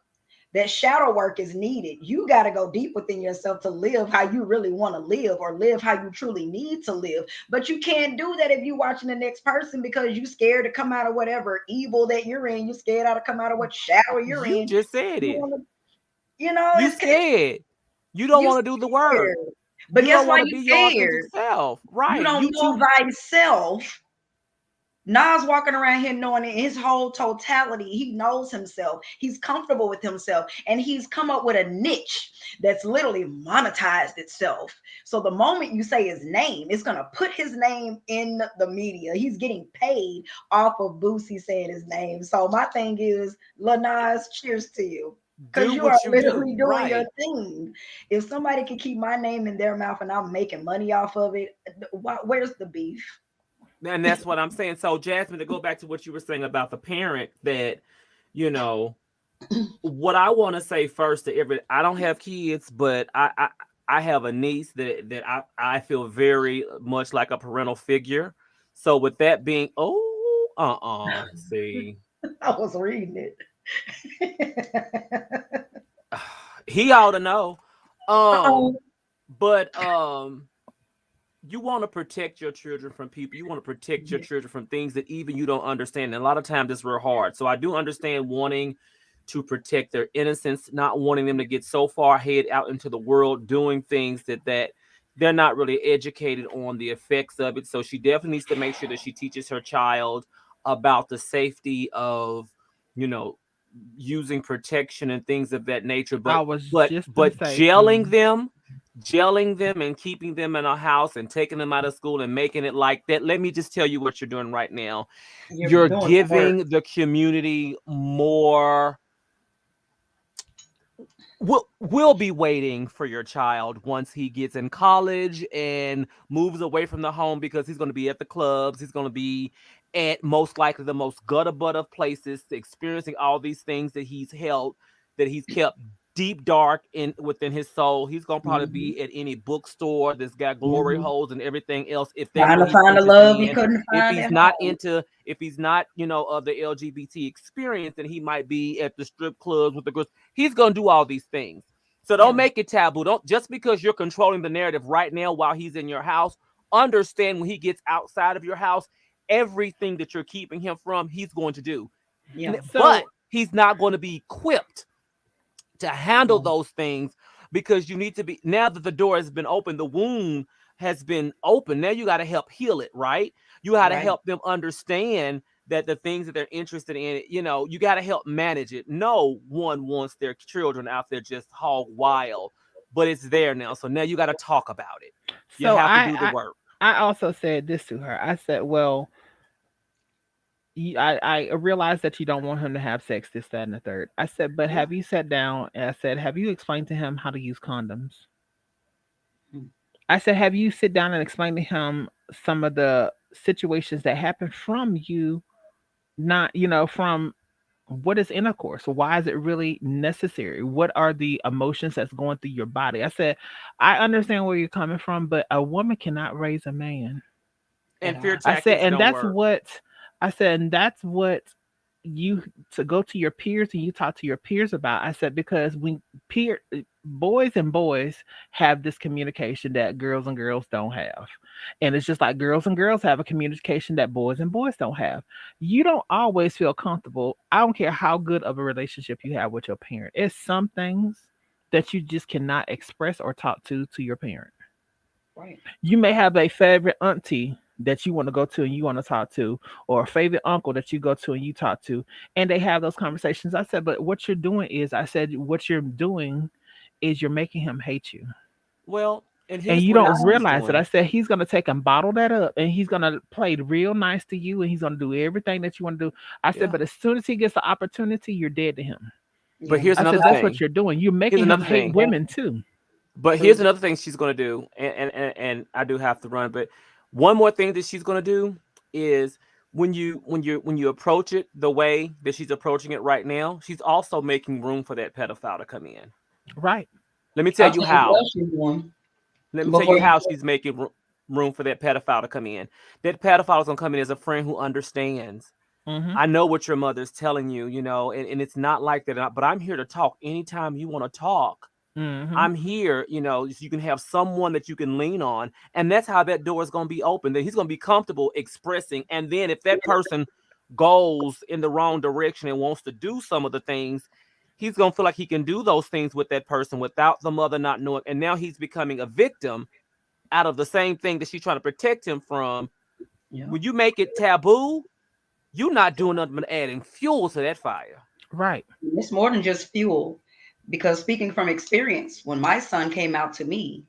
That shadow work is needed. You got to go deep within yourself to live how you really want to live, or live how you truly need to live. But you can't do that if you're watching the next person because you scared to come out of whatever evil that you're in. You scared out to come out of what shadow you're You in. just said You it. want to, You it's scared. You don't you want to do the work. scared. But You guess don't why want to you be your authentic scared? self. You Right. don't You know too. thyself. Nas walking around here knowing in his whole totality, he knows himself. He's comfortable with himself, and he's come up with a niche that's literally monetized itself. So the moment you say his name, it's gonna put his name in the media. He's getting paid off of Boosie saying his name. So my thing is, Lil Nas, cheers to you. Because Do you are what you do. literally doing your Right. thing. If somebody can keep my name in their mouth and I'm making money off of it, where's the beef? And that's what I'm saying. So, Jazmine, to go back to what you were saying about the parent, that, you know, what I want to say first to I don't have kids, but I have a niece that I feel very much like a parental figure. So with that being, see, I was reading it. he ought to know. Um, Uh-oh. but you want to protect your children from people. You want to protect your Yeah, children from things that even you don't understand. And a lot of times it's real hard. So I do understand wanting to protect their innocence, not wanting them to get so far ahead out into the world doing things that they're not really educated on the effects of it. So she definitely needs to make sure that she teaches her child about the safety of, you know, using protection and things of that nature. I But was but just gonna but say, mm, gelling them and keeping them in a house and taking them out of school and making it like that. Let me just tell you what you're doing right now. you're You're doing the work. giving the community more. We'll be waiting for your child once he gets in college and moves away from the home, because he's going to be at the clubs. He's going to be at most likely the most gutter butt of places, experiencing all these things that he's kept deep dark in within his soul. He's going to probably Hmm. be at any bookstore that's got glory Hmm. holes and everything else, if that's Trying what to he's find the interested love he in. couldn't If find he's at not home. into, if he's not, of the LGBT experience, then he might be at the strip clubs with the girls. He's going to do all these things. So don't Yeah. make it taboo. Don't, just because you're controlling the narrative right now while he's in your house, understand when he gets outside of your house, everything that you're keeping him from, he's going to do. Yeah. But so he's not going to be equipped to handle Yeah. those things, because you need to be, now that the door has been open, the wound has been open. Now you got to help heal it, right? You got to Right. help them understand that the things that they're interested in, you got to help manage it. No one wants their children out there just hog wild, but it's there now. So now you got to talk about it. You so have to I, do the I work. I also said this to her. I said, well, I realized that you don't want him to have sex, this, that, and the third. I said, but Yeah. have you sat down and I said, have you explained to him how to use condoms? Mm. I said, have you sit down and explain to him some of the situations that happen from you, not, from what is intercourse? Why is it really necessary? What are the emotions that's going through your body? I said, I understand where you're coming from, but a woman cannot raise a man. At And fear all. I said, tactics and don't that's work. what and that's what you to go to your peers and you talk to your peers about. I said, because when boys and boys have this communication that girls and girls don't have. And it's just like girls and girls have a communication that boys and boys don't have. You don't always feel comfortable. I don't care how good of a relationship you have with your parent. It's some things that you just cannot express or talk to your parent. Right. You may have a favorite auntie that you want to go to and you want to talk to, or a favorite uncle that you go to and you talk to, and they have those conversations. I said, but what you're doing is, I said, what you're doing is you're making him hate you. Well, and And here's you what don't else he's realize it. I doing. said he's gonna take and bottle that up, and he's gonna play real nice to you, and he's gonna do everything that you want to do. I said, Yeah. but as soon as he gets the opportunity, you're dead to him. But Yeah. here's I another said, that's what thing. you're doing. You're Here's making him another hate thing. women too. But here's True. another thing she's gonna do, and I do have to run. But one more thing that she's gonna do is when you approach it the way that she's approaching it right now, she's also making room for that pedophile to come in. Right. Let me tell I'll you tell you what how. else she's doing Let me tell you before you. how she's making room for that pedophile to come in. That pedophile is gonna come in as a friend who understands. Mm-hmm. I know what your mother's telling you, and it's not like that. But I'm here to talk anytime you want to talk. Mm-hmm. I'm here, so you can have someone that you can lean on. And that's how that door is going to be open. That he's going to be comfortable expressing. And then if that person goes in the wrong direction and wants to do some of the things, he's going to feel like he can do those things with that person without the mother not knowing. And now he's becoming a victim out of the same thing that she's trying to protect him from. Yeah. When you make it taboo, you're not doing nothing but adding fuel to that fire. Right. It's more than just fuel. Because speaking from experience, when my son came out to me,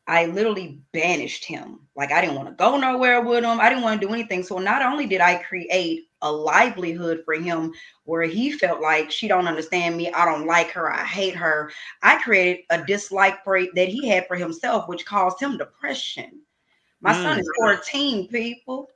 I literally banished him. Like I didn't want to go nowhere with him. I didn't want to do anything. So not only did I create a livelihood for him where he felt like she don't understand me, I don't like her, I hate her. I created a dislike for that he had for himself, which caused him depression. My son is Mm, 14, people.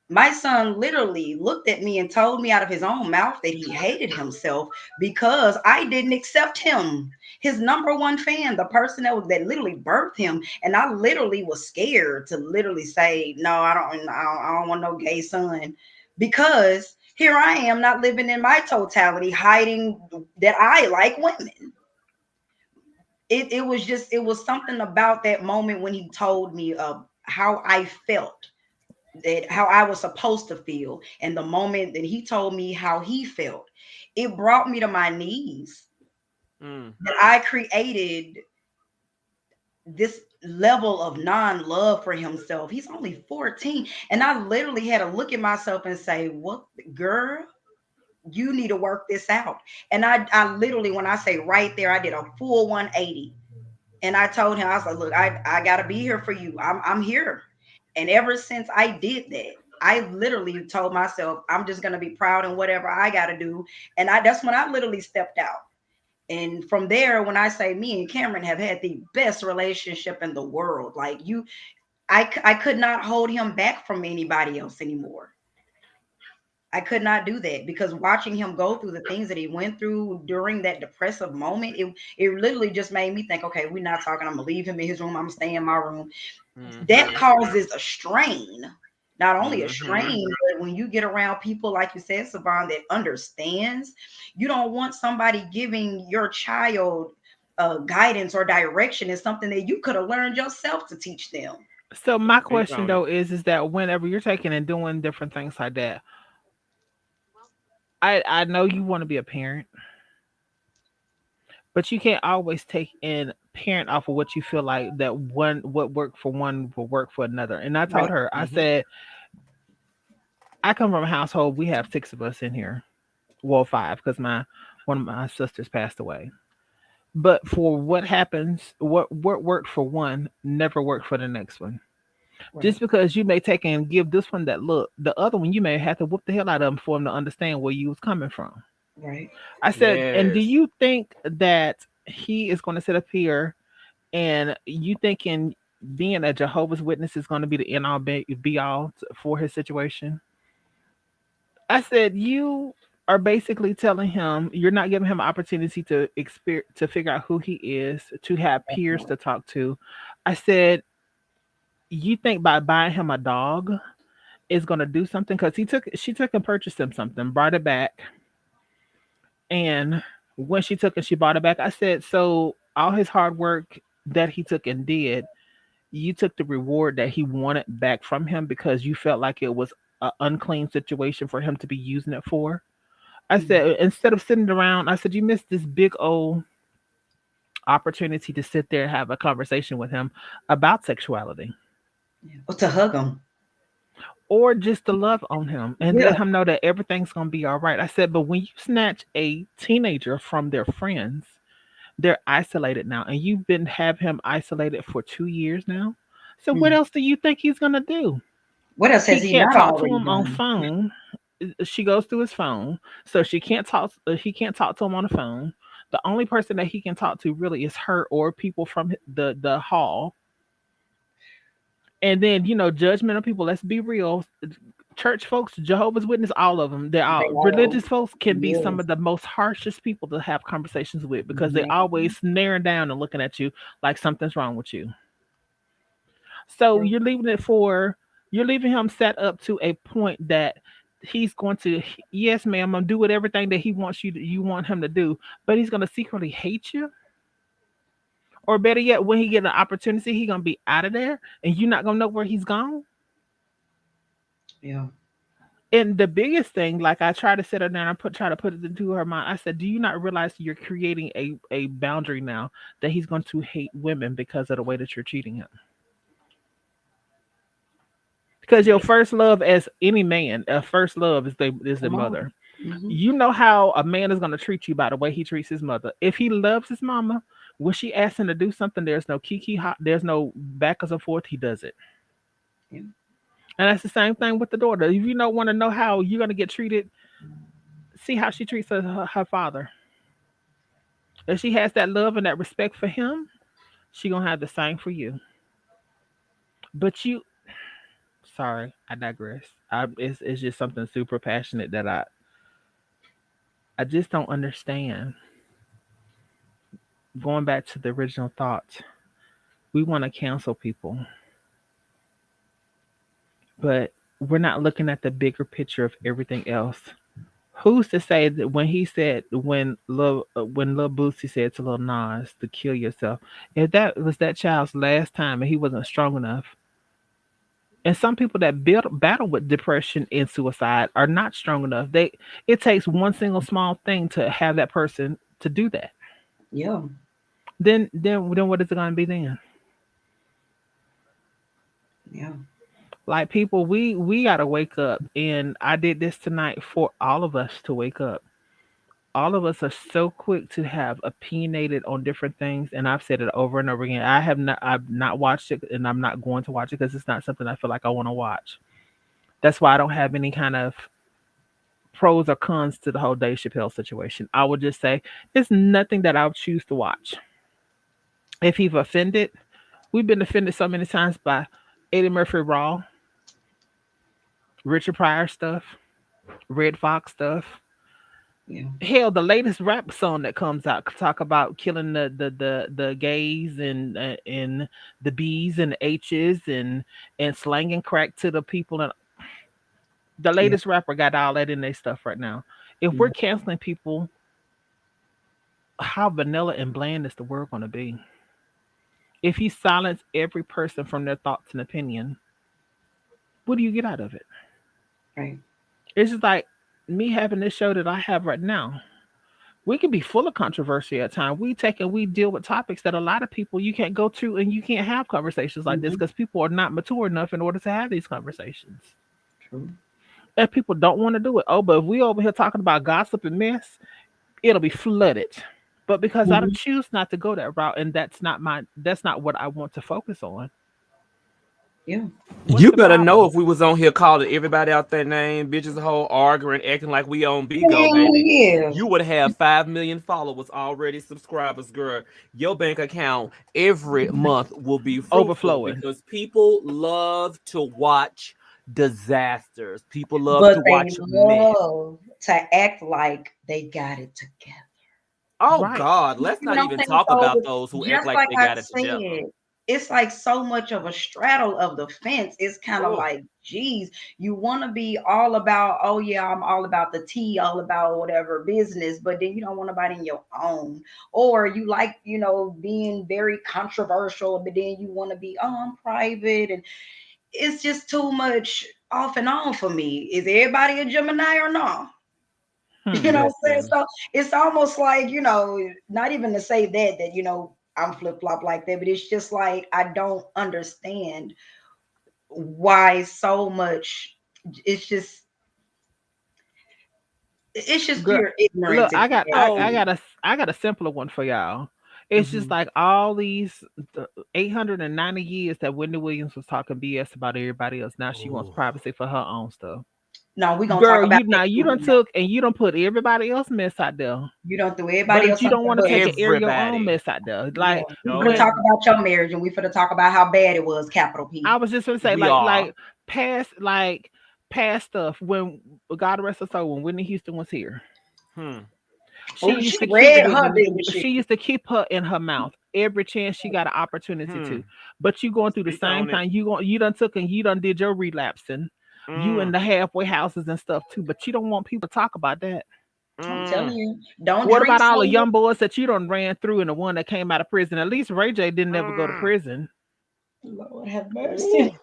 My son literally looked at me and told me out of his own mouth that he hated himself because I didn't accept him. His number one fan, the person that literally birthed him, and I literally was scared to literally say, "No, I don't want no gay son," because here I am not living in my totality, hiding that I like women. It was something about that moment when he told me of how I felt, that how I was supposed to feel, and the moment that he told me how he felt, it brought me to my knees. mm, That I created this level of non-love for himself. He's only 14, and I literally had to look at myself and say, "What, girl? You need to work this out." And I literally, when I say right there, I did a full 180. And I told him, I was like, "Look, I gotta be here for you. I'm here." And ever since I did that, I literally told myself, I'm just gonna be proud in whatever I gotta do. And that's when I literally stepped out. And from there, when I say me and Cameron have had the best relationship in the world, like I could not hold him back from anybody else anymore. I could not do that because watching him go through the things that he went through during that depressive moment, it literally just made me think, okay, we're not talking. I'm gonna leave him in his room. I'm gonna stay in my room. That mm-hmm, causes a strain. Not only a mm-hmm, strain, but when you get around people like you said, Savon, that understands, you don't want somebody giving your child guidance or direction is something that you could have learned yourself to teach them. So my speak question on it. though is that whenever you're taking and doing different things like that, I know you want to be a parent, but you can't always take and parent off of what you feel like that one what worked for one will work for another. And I told Right. her, I Mm-hmm, said, I come from a household, we have six of us in here. Well, five, because my one of my sisters passed away. But for what happens, what worked for one never worked for the next one. Just Right. because you may take and give this one that look, the other one you may have to whoop the hell out of them for them to understand where you was coming from. Right. I said, and do yes. you think that he is going to sit up here and you thinking being a Jehovah's Witness is going to be the end all be all for his situation? I said, you are basically telling him you're not giving him an opportunity to to figure out who he is, to have peers Definitely. to talk to. I said, you think by buying him a dog is going to do something? Because she took and purchased him something, brought it back, and when she took and she bought it back, I said, so all his hard work that he took and did, you took the reward that he wanted back from him because you felt like it was an unclean situation for him to be using it for. I Mhm. said, instead of sitting around, I said, you missed this big old opportunity to sit there and have a conversation with him about sexuality Yeah. Or to hug him. or just to love on him and Yeah. let him know that everything's going to be all right. I said, but when you snatch a teenager from their friends, they're isolated now, and you've been have him isolated for 2 years now. So what Mm. else do you think he's going to do? What else He has he can't not talk to already him on done? phone. She goes through his phone, so she can't talk. He can't talk to him on the phone. The only person that he can talk to really is her or people from the hall. And then, judgmental people, let's be real. Church folks, Jehovah's Witness, all of them, they're They all all, religious folks can be some yes, of the most harshest people to have conversations with because they man. always narrowing down and looking at you like something's wrong with you. So True. you're leaving him set up to a point that he's going to, yes, ma'am, I'm gonna do with everything that he wants you want him to do, but he's gonna secretly hate you. Or better yet, when he get an opportunity, he gonna be out of there and you're not gonna know where he's gone. Yeah. And the biggest thing, like I try to sit her down, try to put it into her mind. I said, "Do you not realize you're creating a boundary now that he's going to hate women because of the way that you're treating him? Because your first love, as any man, first love is the Come on. mother. Hmm. You know how a man is going to treat you by the way he treats his mother. If he loves his mama, when she asks him to do something, there's no kiki hot, there's no backwards and forth. He does it, Yeah. and that's the same thing with the daughter. If you don't want to know how you're going to get treated, see how she treats her father. If she has that love and that respect for him, she gonna have the same for you. But you, sorry, I digress. It's just something super passionate that I just don't understand. Going back to the original thought, we want to cancel people, but we're not looking at the bigger picture of everything else. Who's to say that when Lil Boosie said to Lil Nas to kill yourself, if that was that child's last time and he wasn't strong enough, and some people that battle with depression and suicide are not strong enough. It takes one single small thing to have that person to do that. Yeah. Then what is it going to be then? Yeah. Like people, we got to wake up, and I did this tonight for all of us to wake up. All of us are so quick to have opinionated on different things, and I've said it over and over again. I've not watched it, and I'm not going to watch it because it's not something I feel like I want to watch. That's why I don't have any kind of pros or cons to the whole Dave Chappelle situation. I would just say it's nothing that I would choose to watch. If he's offended, we've been offended so many times by Eddie Murphy Raw, Richard Pryor stuff, Red Fox stuff. Yeah. Hell, the latest rap song that comes out could talk about killing the gays and the B's and the H's and slanging crack to the people. And the Yeah. latest rapper got all that in their stuff right now. If we're Mhm. canceling people, how vanilla and bland is the world going to be? If you silence every person from their thoughts and opinion, what do you get out of it? Right. It's just like me having this show that I have right now. We can be full of controversy at times. We deal with topics that a lot of people you can't go to and you can't have conversations like this Hmm. because people are not mature enough in order to have these conversations. True. And people don't want to do it. Oh, but if we over here talking about gossip and mess, it'll be flooded. But because I Hmm. choose not to go that route, and that's not what I want to focus on. Yeah. What's You the better know problem? if we was on here calling everybody out their name, bitches, a whole arguing, acting like we on Bigo, Man, baby. yeah. You would have 5 million followers already, subscribers, girl. Your bank account every month will be fruitful Overflowing. because people love to watch disasters. People love But to they watch mess. love to act like they got it together. Oh Right. God, You let's see what not I'm even saying? talk So about those who act just like like they I got it together. said, it's like so much of a straddle of the fence. It's kind of Oh, like, geez, you want to be all about, oh yeah, I'm all about the tea, all about whatever business, but then you don't want nobody in your own. Or you like, being very controversial, but then you want to be, oh, I'm private. And it's just too much off and on for me. Is everybody a Gemini or not? You Hmm. know what I'm saying? listen. So it's almost like, not even to say that, I'm flip flop like that, but it's just like I don't understand why so much. It's just it's just Girl, pure look, ignorance and So, inaction. I got a simpler one for y'all. It's just Hmm. like all these 890 years that Wendy Williams was talking BS about everybody else. Now she wants oh, privacy for her own stuff. No, we're gonna talk Girl, about you that now you too. done took and you don't put everybody else mess out there. You don't throw everybody But else you under don't the want to bus. take and air your own Everybody. mess out there. Yeah, Like we finna when talk Okay. about your marriage, and we finna talk about how bad it was. Capital P. I was just gonna say, We are. past stuff when God rest her soul, when Whitney Houston was here. Hmm. She Oh, she used to keep read her Whitney. leadership. She used to keep her in her mouth every chance she got an opportunity Hmm. to. But you going through the Speak same on it. thing. You done took and you done did your relapsing. You in Mm. the halfway houses and stuff too. But you don't want people to talk about that. I'm telling Mm. you, don't What drink about all so the much. young boys that you done ran through and the one that came out of prison? At least Ray J didn't ever go to Mm. prison. Lord have mercy. Ooh.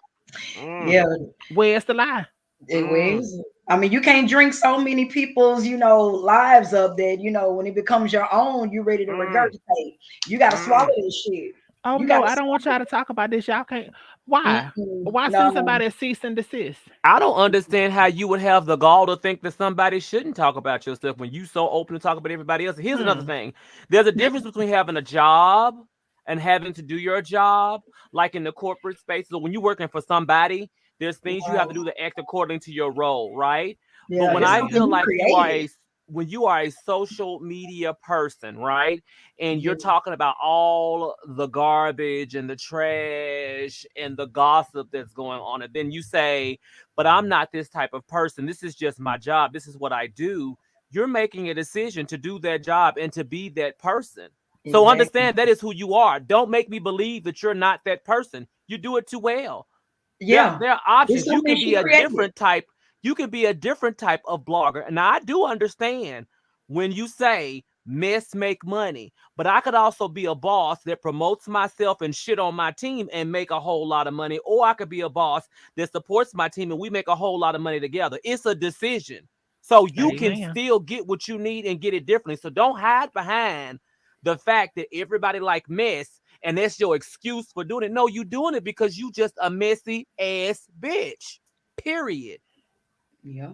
Mm. Yeah, Where's the lie? it Mm. was. I mean, you can't drink so many people's, lives up that, when it becomes your own, you ready to Mm. regurgitate. You got to swallow Mm. this shit. Oh You got no, to I don't want swallow y'all to talk about this. Y'all can't. Why? it. Why send No, somebody a cease and desist? I don't understand how you would have the gall to think that somebody shouldn't talk about your stuff when you so open to talk about everybody else. Here's another Hmm. thing. There's a difference between having a job and having to do your job, like in the corporate space. So when you're working for somebody, there's things you have to right. do to act according to your role, right? But Yeah, when it's I Yeah. something feel you like created. when you are a social media person, right? And you're Yeah, talking about all the garbage and the trash and the gossip that's going on, and then you say, but I'm not this type of person. This is just my job. This is what I do. You're making a decision to do that job and to be that person. So exactly. understand that is who you are. Don't make me believe that you're not that person. You do it too well. There, Yeah, there are it's options. You something can be she a created. different type. You can be a different type of blogger. And I do understand when you say mess make money, but I could also be a boss that promotes myself and shit on my team and make a whole lot of money. Or I could be a boss that supports my team and we make a whole lot of money together. It's a decision. So you can Amen. still get what you need and get it differently. So don't hide behind the fact that everybody like mess and that's your excuse for doing it. No, you doing it because you just a messy ass bitch. Period. Yeah,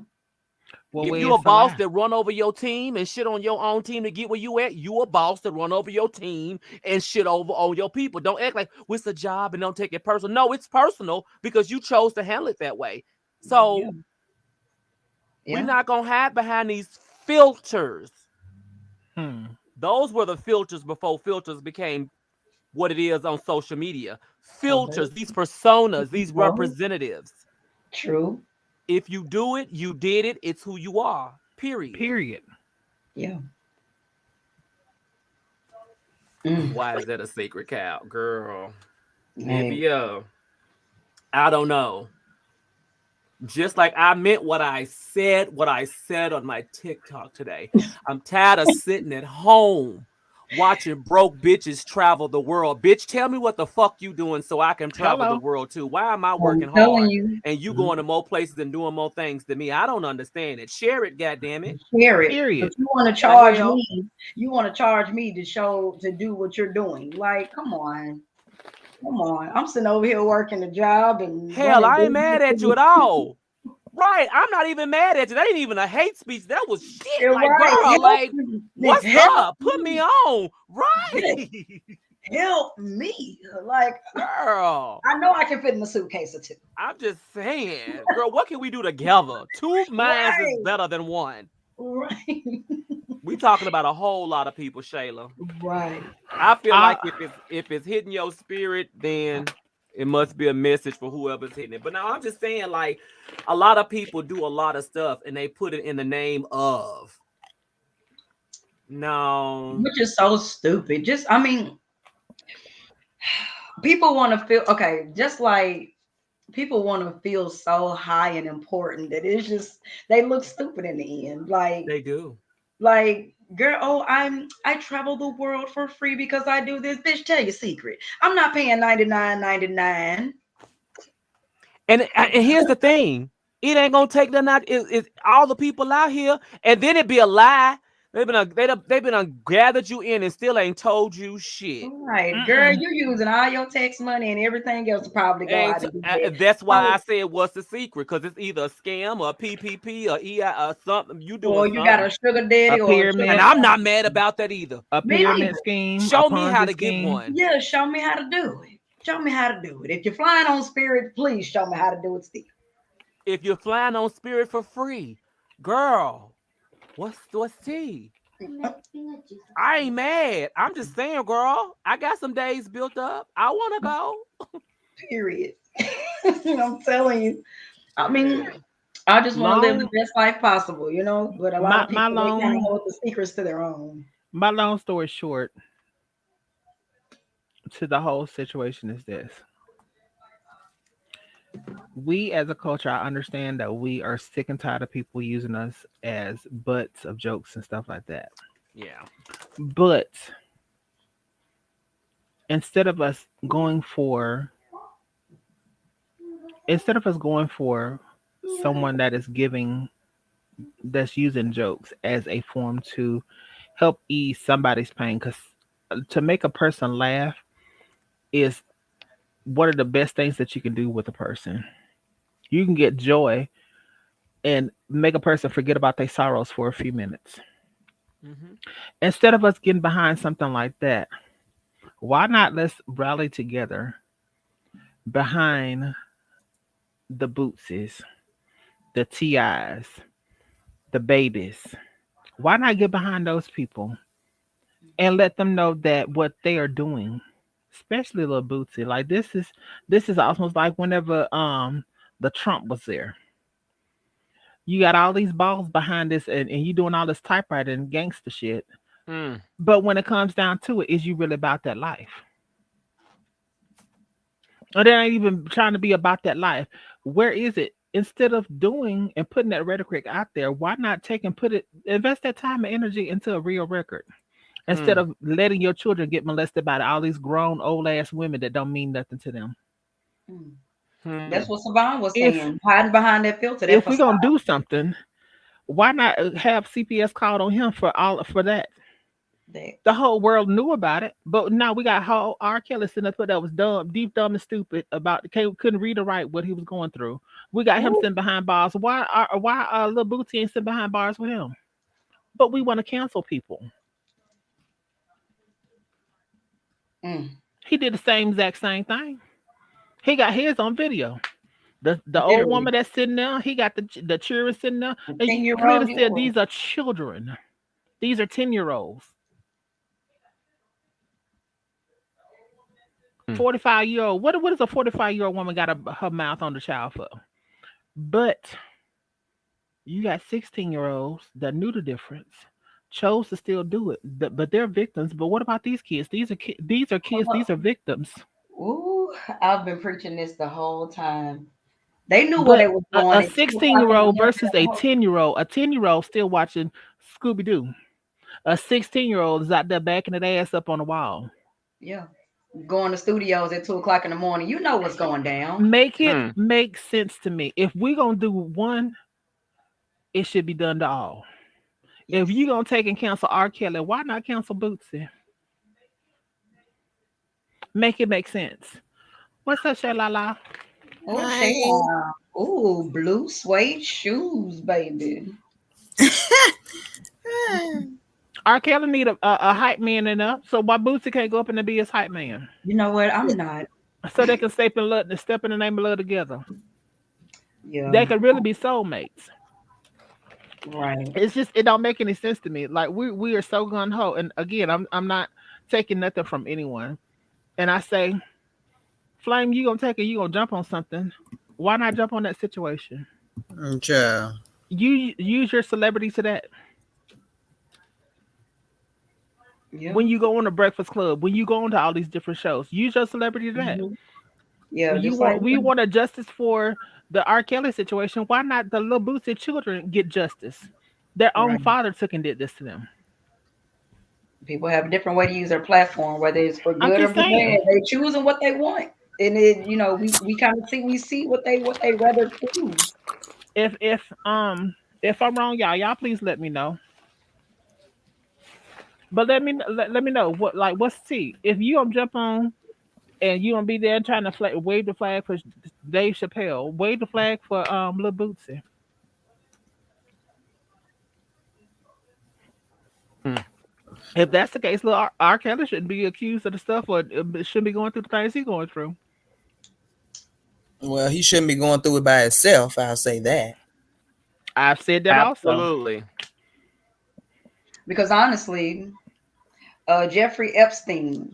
Well, yeah, If you a where's the boss lie? that run over your team and shit on your own team to get where you at, you a boss that run over your team and shit over on your people. Don't act like well, it's a job and don't take it personal. No, it's personal because you chose to handle it that way. yeah, So we're yeah. not gonna hide behind these filters. Hmm. Those were the filters before filters became what it is on social media. Oh, baby. Filters, these personas, these Oh, representatives. true. If you do it, you did it. It's who you are. Period. Period. Yeah. Mm. Why is that a sacred cow, girl? Hey, Maybe I don't know. Just like I meant what I said on my TikTok today. I'm tired of sitting at home watching broke bitches travel the world. Bitch, tell me what the fuck you doing so I can travel the Hello. world too. Why am I I'm working telling hard you, and you Mhm. going to more places and doing more things than me? I don't understand it. Share it, goddamn it. share it. But Period. you want to The charge hell? me. You want to charge me to do what you're doing. Like, come on. Come on. I'm sitting over here working a job and Hell, running I ain't mad at you businesses. at all. Right. I'm not even mad at you. That ain't even a hate speech. That was shit. You're Like, right. girl, Help like, me. what's Help up? Put me me. on. Yeah, Right. help me. Like, Girl. I know I can fit in a suitcase or two. I'm just saying. Girl, what can we do together? Two minds is Right. better than one. Right. We talking about a whole lot of people, Shayla. Right. I feel I like if it's hitting your spirit, then it must be a message for whoever's hitting it. But now I'm just saying, like, a lot of people do a lot of stuff and they put it in the name of. No. Which is so stupid. I mean, people want to feel okay, just like people want to feel so high and important that it's just they look stupid in the end. They do. Like, girl, oh, I travel the world for free because I do this. Bitch, tell your secret. I'm not paying 99.99. And here's the thing. It ain't gonna take nothing out. It's all the people out here, and then it be a lie. They've been gathered you in and still ain't told you shit. Right, girl, mm-mm. you using all your tax money and everything else to probably go Ain't out t- and do that. that's why I So, said what's the secret? Because it's either a scam or a PPP or EI or something. You doing or you got something, a sugar A daddy or a and sugar pyramid, I'm not mommy. mad about that either. a Me neither. pyramid scheme, a Show me how Ponzi to get scheme. one. Yeah, show me how to do it. Show me how to do it. If you're flying on Spirit, please show me how to do it still. if you're flying on Spirit for free, girl, what's tea? I ain't mad. I'm just saying, girl. I got some days built up. I want to go. Period. I'm telling you. I mean, Yeah. I just want to live the Long best life possible, you know. But a lot my of my people, they kind of long hold the secrets to their own. my long story short to the whole situation is this. We as a culture, I understand that we are sick and tired of people using us as butts of jokes and stuff like that. Yeah. But instead of us going for instead of us going for someone that is giving that's using jokes as a form to help ease somebody's pain, because to make a person laugh is one of the best things that you can do with a person. You can get joy and make a person forget about their sorrows for a few minutes. Hmm. Instead of us getting behind something like that, why not let's rally together behind the Bootses, the TIs, the babies? Why not get behind those people and let them know that what they are doing, especially little Bootsy, like this is almost like whenever the Trump was there. You got all these balls behind this, and you doing all this typewriter and gangster shit. Mm. But when it comes down to it, is you really about that life? Or they ain't even trying to be about that life. Where is it? Instead of doing and putting that rhetoric out there, why not take and put it, invest that time and energy into a real record instead Mm. of letting your children get molested by all these grown old ass women that don't mean nothing to them. Mm. Mm. That's what Savon was If saying. Hiding behind that filter, that if we're facade. gonna do something, why not have CPS called on him for all for that? That. The whole world knew about it, but now we got whole R. Kelly sitting up that was dumb, deep, dumb, and stupid about couldn't read or write what he was going through. We got him Ooh. sitting behind bars. Why Lil Booty ain't sitting behind bars with him? But we want to cancel people. Mm. He did the same exact same thing. He got his on video. The old Literally. woman that's sitting there, he got the children sitting there, A and you 10-year clearly old, said yeah. these are children. These are 10-year-olds. Mm. 45-year old. What is a 45-year-old woman got her mouth on the child for? But you got 16-year-olds that knew the difference, chose to still do it, but they're victims. But what about these kids? These are kids. These are victims. Ooh, I've been preaching this the whole time. They knew where they But was a, going a at 2 o'clock in the 16-year-old morning. versus a 10-year-old. A 10-year-old still watching Scooby Doo. A 16-year-old is out there backing that ass up on the wall. Yeah. Going to studios at 2 o'clock in the morning. You know what's going down. Make it Mm. make sense to me. If we're gonna do one, it should be done to all. If Yes. you gonna take and cancel R. Kelly, why not cancel Bootsy? Make it make sense. What's up, Shalala? Oh, Hi. Shayla. Ooh, blue suede shoes, baby. R. Kelly need a hype man enough, so why Bootsy can't go up and be his hype man? You know what? I'm not. So they can step in the name of love together. Yeah. They could really be soulmates. Right. It's just it don't make any sense to me. Like we are so gun ho, and again, I'm not taking nothing from anyone. And I say, Flame, you gonna take it, you gonna jump on something. Why not jump on that situation? Ja. You use your celebrity to that. Yeah. When you go on the Breakfast Club, when you go on to all these different shows, use your celebrity to that. Hmm. Yeah. Just like We want a justice for the R. Kelly situation. Why not the little Boosie children get justice? Their own right. father took and did this to them. People have a different way to use their platform, whether it's for I'm good or just for bad. saying. They choosing what they want, and we kind of see what they rather choose. If I'm wrong, y'all please let me know. But let me know what's T. If you don't jump on and you don't be there trying to wave the flag for Dave Chappelle, wave the flag for Lil Bootsy. Mm. If that's the case, Lil R. Kelly shouldn't be accused of the stuff or shouldn't be going through the things he's going through. Well, he shouldn't be going through it by himself. I'll say that. I've said that also. Absolutely. Because honestly, Jeffrey Epstein,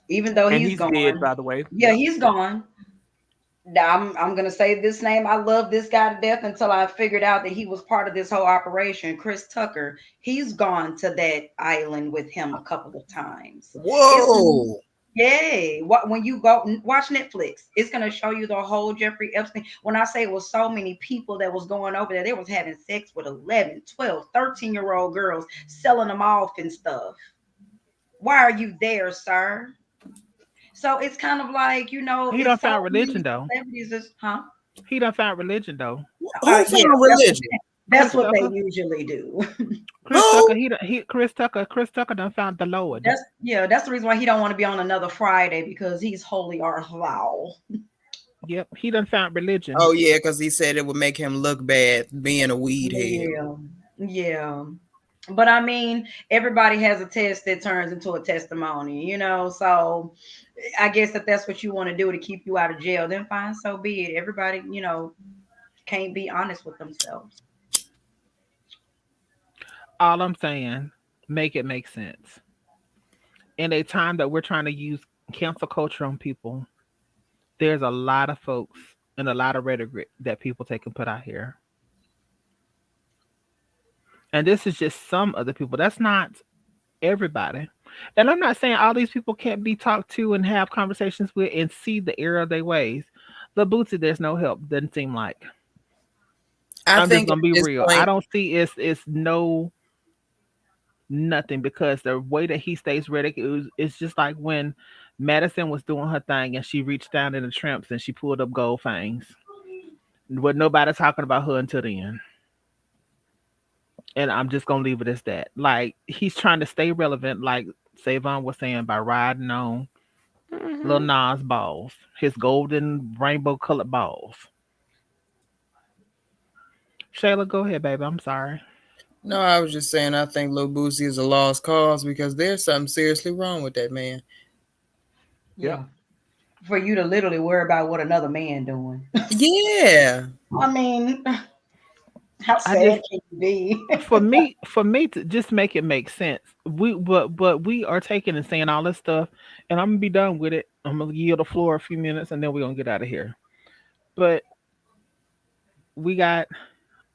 even though And he's he's dead, gone, by the way. yeah, Yep. he's gone. Now, I'm gonna say this name. I love this guy to death until I figured out that he was part of this whole operation. Chris Tucker. He's gone to that island with him a couple of times. It's Whoa. yay. What when you go watch Netflix, it's gonna show you the whole Jeffrey Epstein. When I say it was so many people that was going over there, they was having sex with 11, 12, 13-year-old girls, selling them off and stuff. Why are you there, sir? So it's kind of like, He done it's so found many religion though. celebrities is, huh? He done found religion though. Who Yeah, found religion? that's Chris what they Tucker. usually do. Chris Tucker. Who? Chris Tucker done found the Lord. That's the reason why he don't want to be on another Friday because he's holy or thou. Yep. He done found religion. Oh yeah, because he said it would make him look bad being a weed head. Yeah, yeah. But I mean, everybody has a test that turns into a testimony. So I guess if that's what you want to do to keep you out of jail, then fine, so be it. Everybody, can't be honest with themselves. All I'm saying, make it make sense. In a time that we're trying to use cancel culture on people, there's a lot of folks and a lot of rhetoric that people take and put out here. And this is just some of the people. That's not everybody. And I'm not saying all these people can't be talked to and have conversations with and see the error of their ways. The Bootsy, there's no help. Doesn't seem like. I I'm just think gonna at be this real. I point, don't see it's no nothing because the way that he stays ready, it's just like when Madison was doing her thing and she reached down in the tramps and she pulled up gold fangs. But nobody talking about her until the end. And I'm just gonna leave it as that. Like he's trying to stay relevant, like Savon was saying, by riding on Lil Hmm. Nas balls, his golden rainbow colored balls. Shayla, go ahead, baby. I'm sorry. no, I was just saying I think Lil Boosie is a lost cause because there's something seriously wrong with that man. Yep. Yeah. For you to literally worry about what another man doing. Yeah. I mean, how I sad just can you be? for me to just make it make sense. But we are taking and saying all this stuff, and I'm gonna be done with it. I'm gonna yield the floor a few minutes, and then we're gonna get out of here. But we got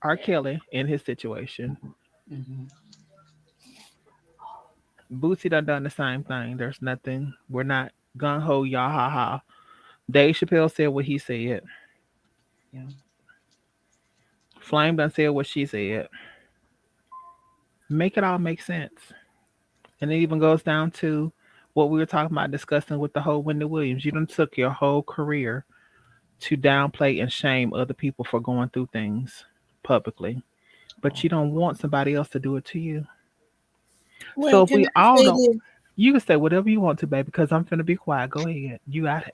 R. Kelly in his situation. Mhm. Bootsy done the same thing. There's nothing. We're not gung ho yah ha ha. Dave Chappelle said what he said. Yeah. Flame done said what she said. Make it all make sense. And it even goes down to what we were talking about discussing with the whole Wendy Williams. You done took your whole career to downplay and shame other people for going through things publicly, but you don't want somebody else to do it to you. So Well, if can we I all say don't, this? you can say whatever you want to, baby, because I'm finna be quiet. Go ahead. You got it.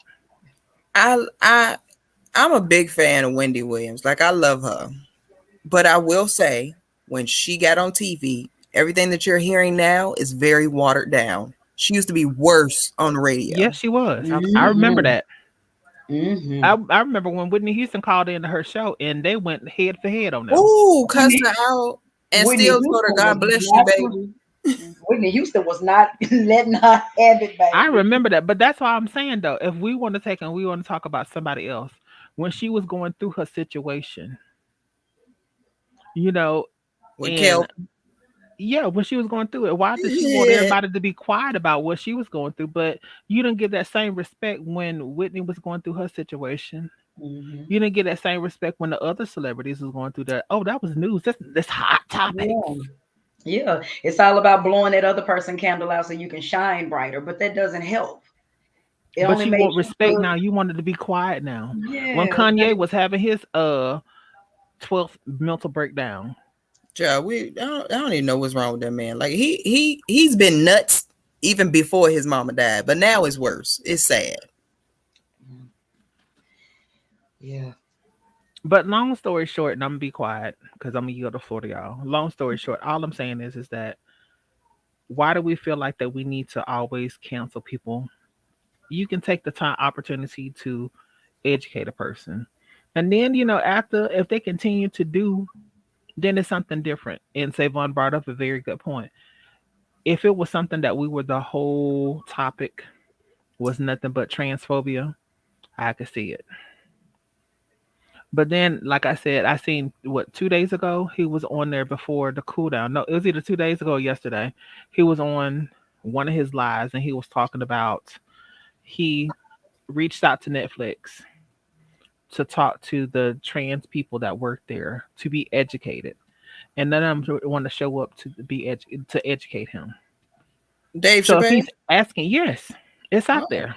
I'm a big fan of Wendy Williams. Like I love her. But I will say, when she got on TV, everything that you're hearing now is very watered down. She used to be worse on the radio. Yes, she was. I remember Absolutely. Mhm. that. Mhm. I remember when Whitney Houston called into her show and they went head for head on them. Ooh, cussed Whitney her out and Whitney still told her, Houston was God bless you, not baby. Whitney Houston was not letting her have it, I baby. remember that, but that's why I'm saying though, if we want to take and we want to talk about somebody else, when she was going through her situation, you know, With and Kel. yeah, when she was going through it, why did she want Yeah. everybody to be quiet about what she was going through? But you didn't give that same respect when Whitney was going through her situation. Mhm. You didn't get that same respect when the other celebrities was going through that. Oh, that was news. That's hot topics. Yeah. Yeah. It's all about blowing that other person candle out so you can shine brighter, but that doesn't help. It But only you want makes you respect look, now. You wanted to be quiet now. When yeah. Kanye was having his 12th mental breakdown. Child, I don't even know what's wrong with that man. Like he's been nuts even before his mama died, but now it's worse. It's sad. Yeah. But long story short, and I'm gonna be quiet because I'm gonna yield the floor to y'all. Long story short, all I'm saying is that why do we feel like that we need to always cancel people? You can take the time opportunity to educate a person. And then, after, if they continue to do, then it's something different. And Savon brought up a very good point. If it was something that we were, the whole topic was nothing but transphobia, I could see it. But then, like I said, I seen, what, 2 days ago, he was on there before the cool down. No, it was either 2 days ago or yesterday. He was on one of his lives and he was talking about, he reached out to Netflix to talk to the trans people that work there to be educated. And none of them want to show up to to educate him. Dave So if Chappelle. he's asking, yes, it's out Oh, there.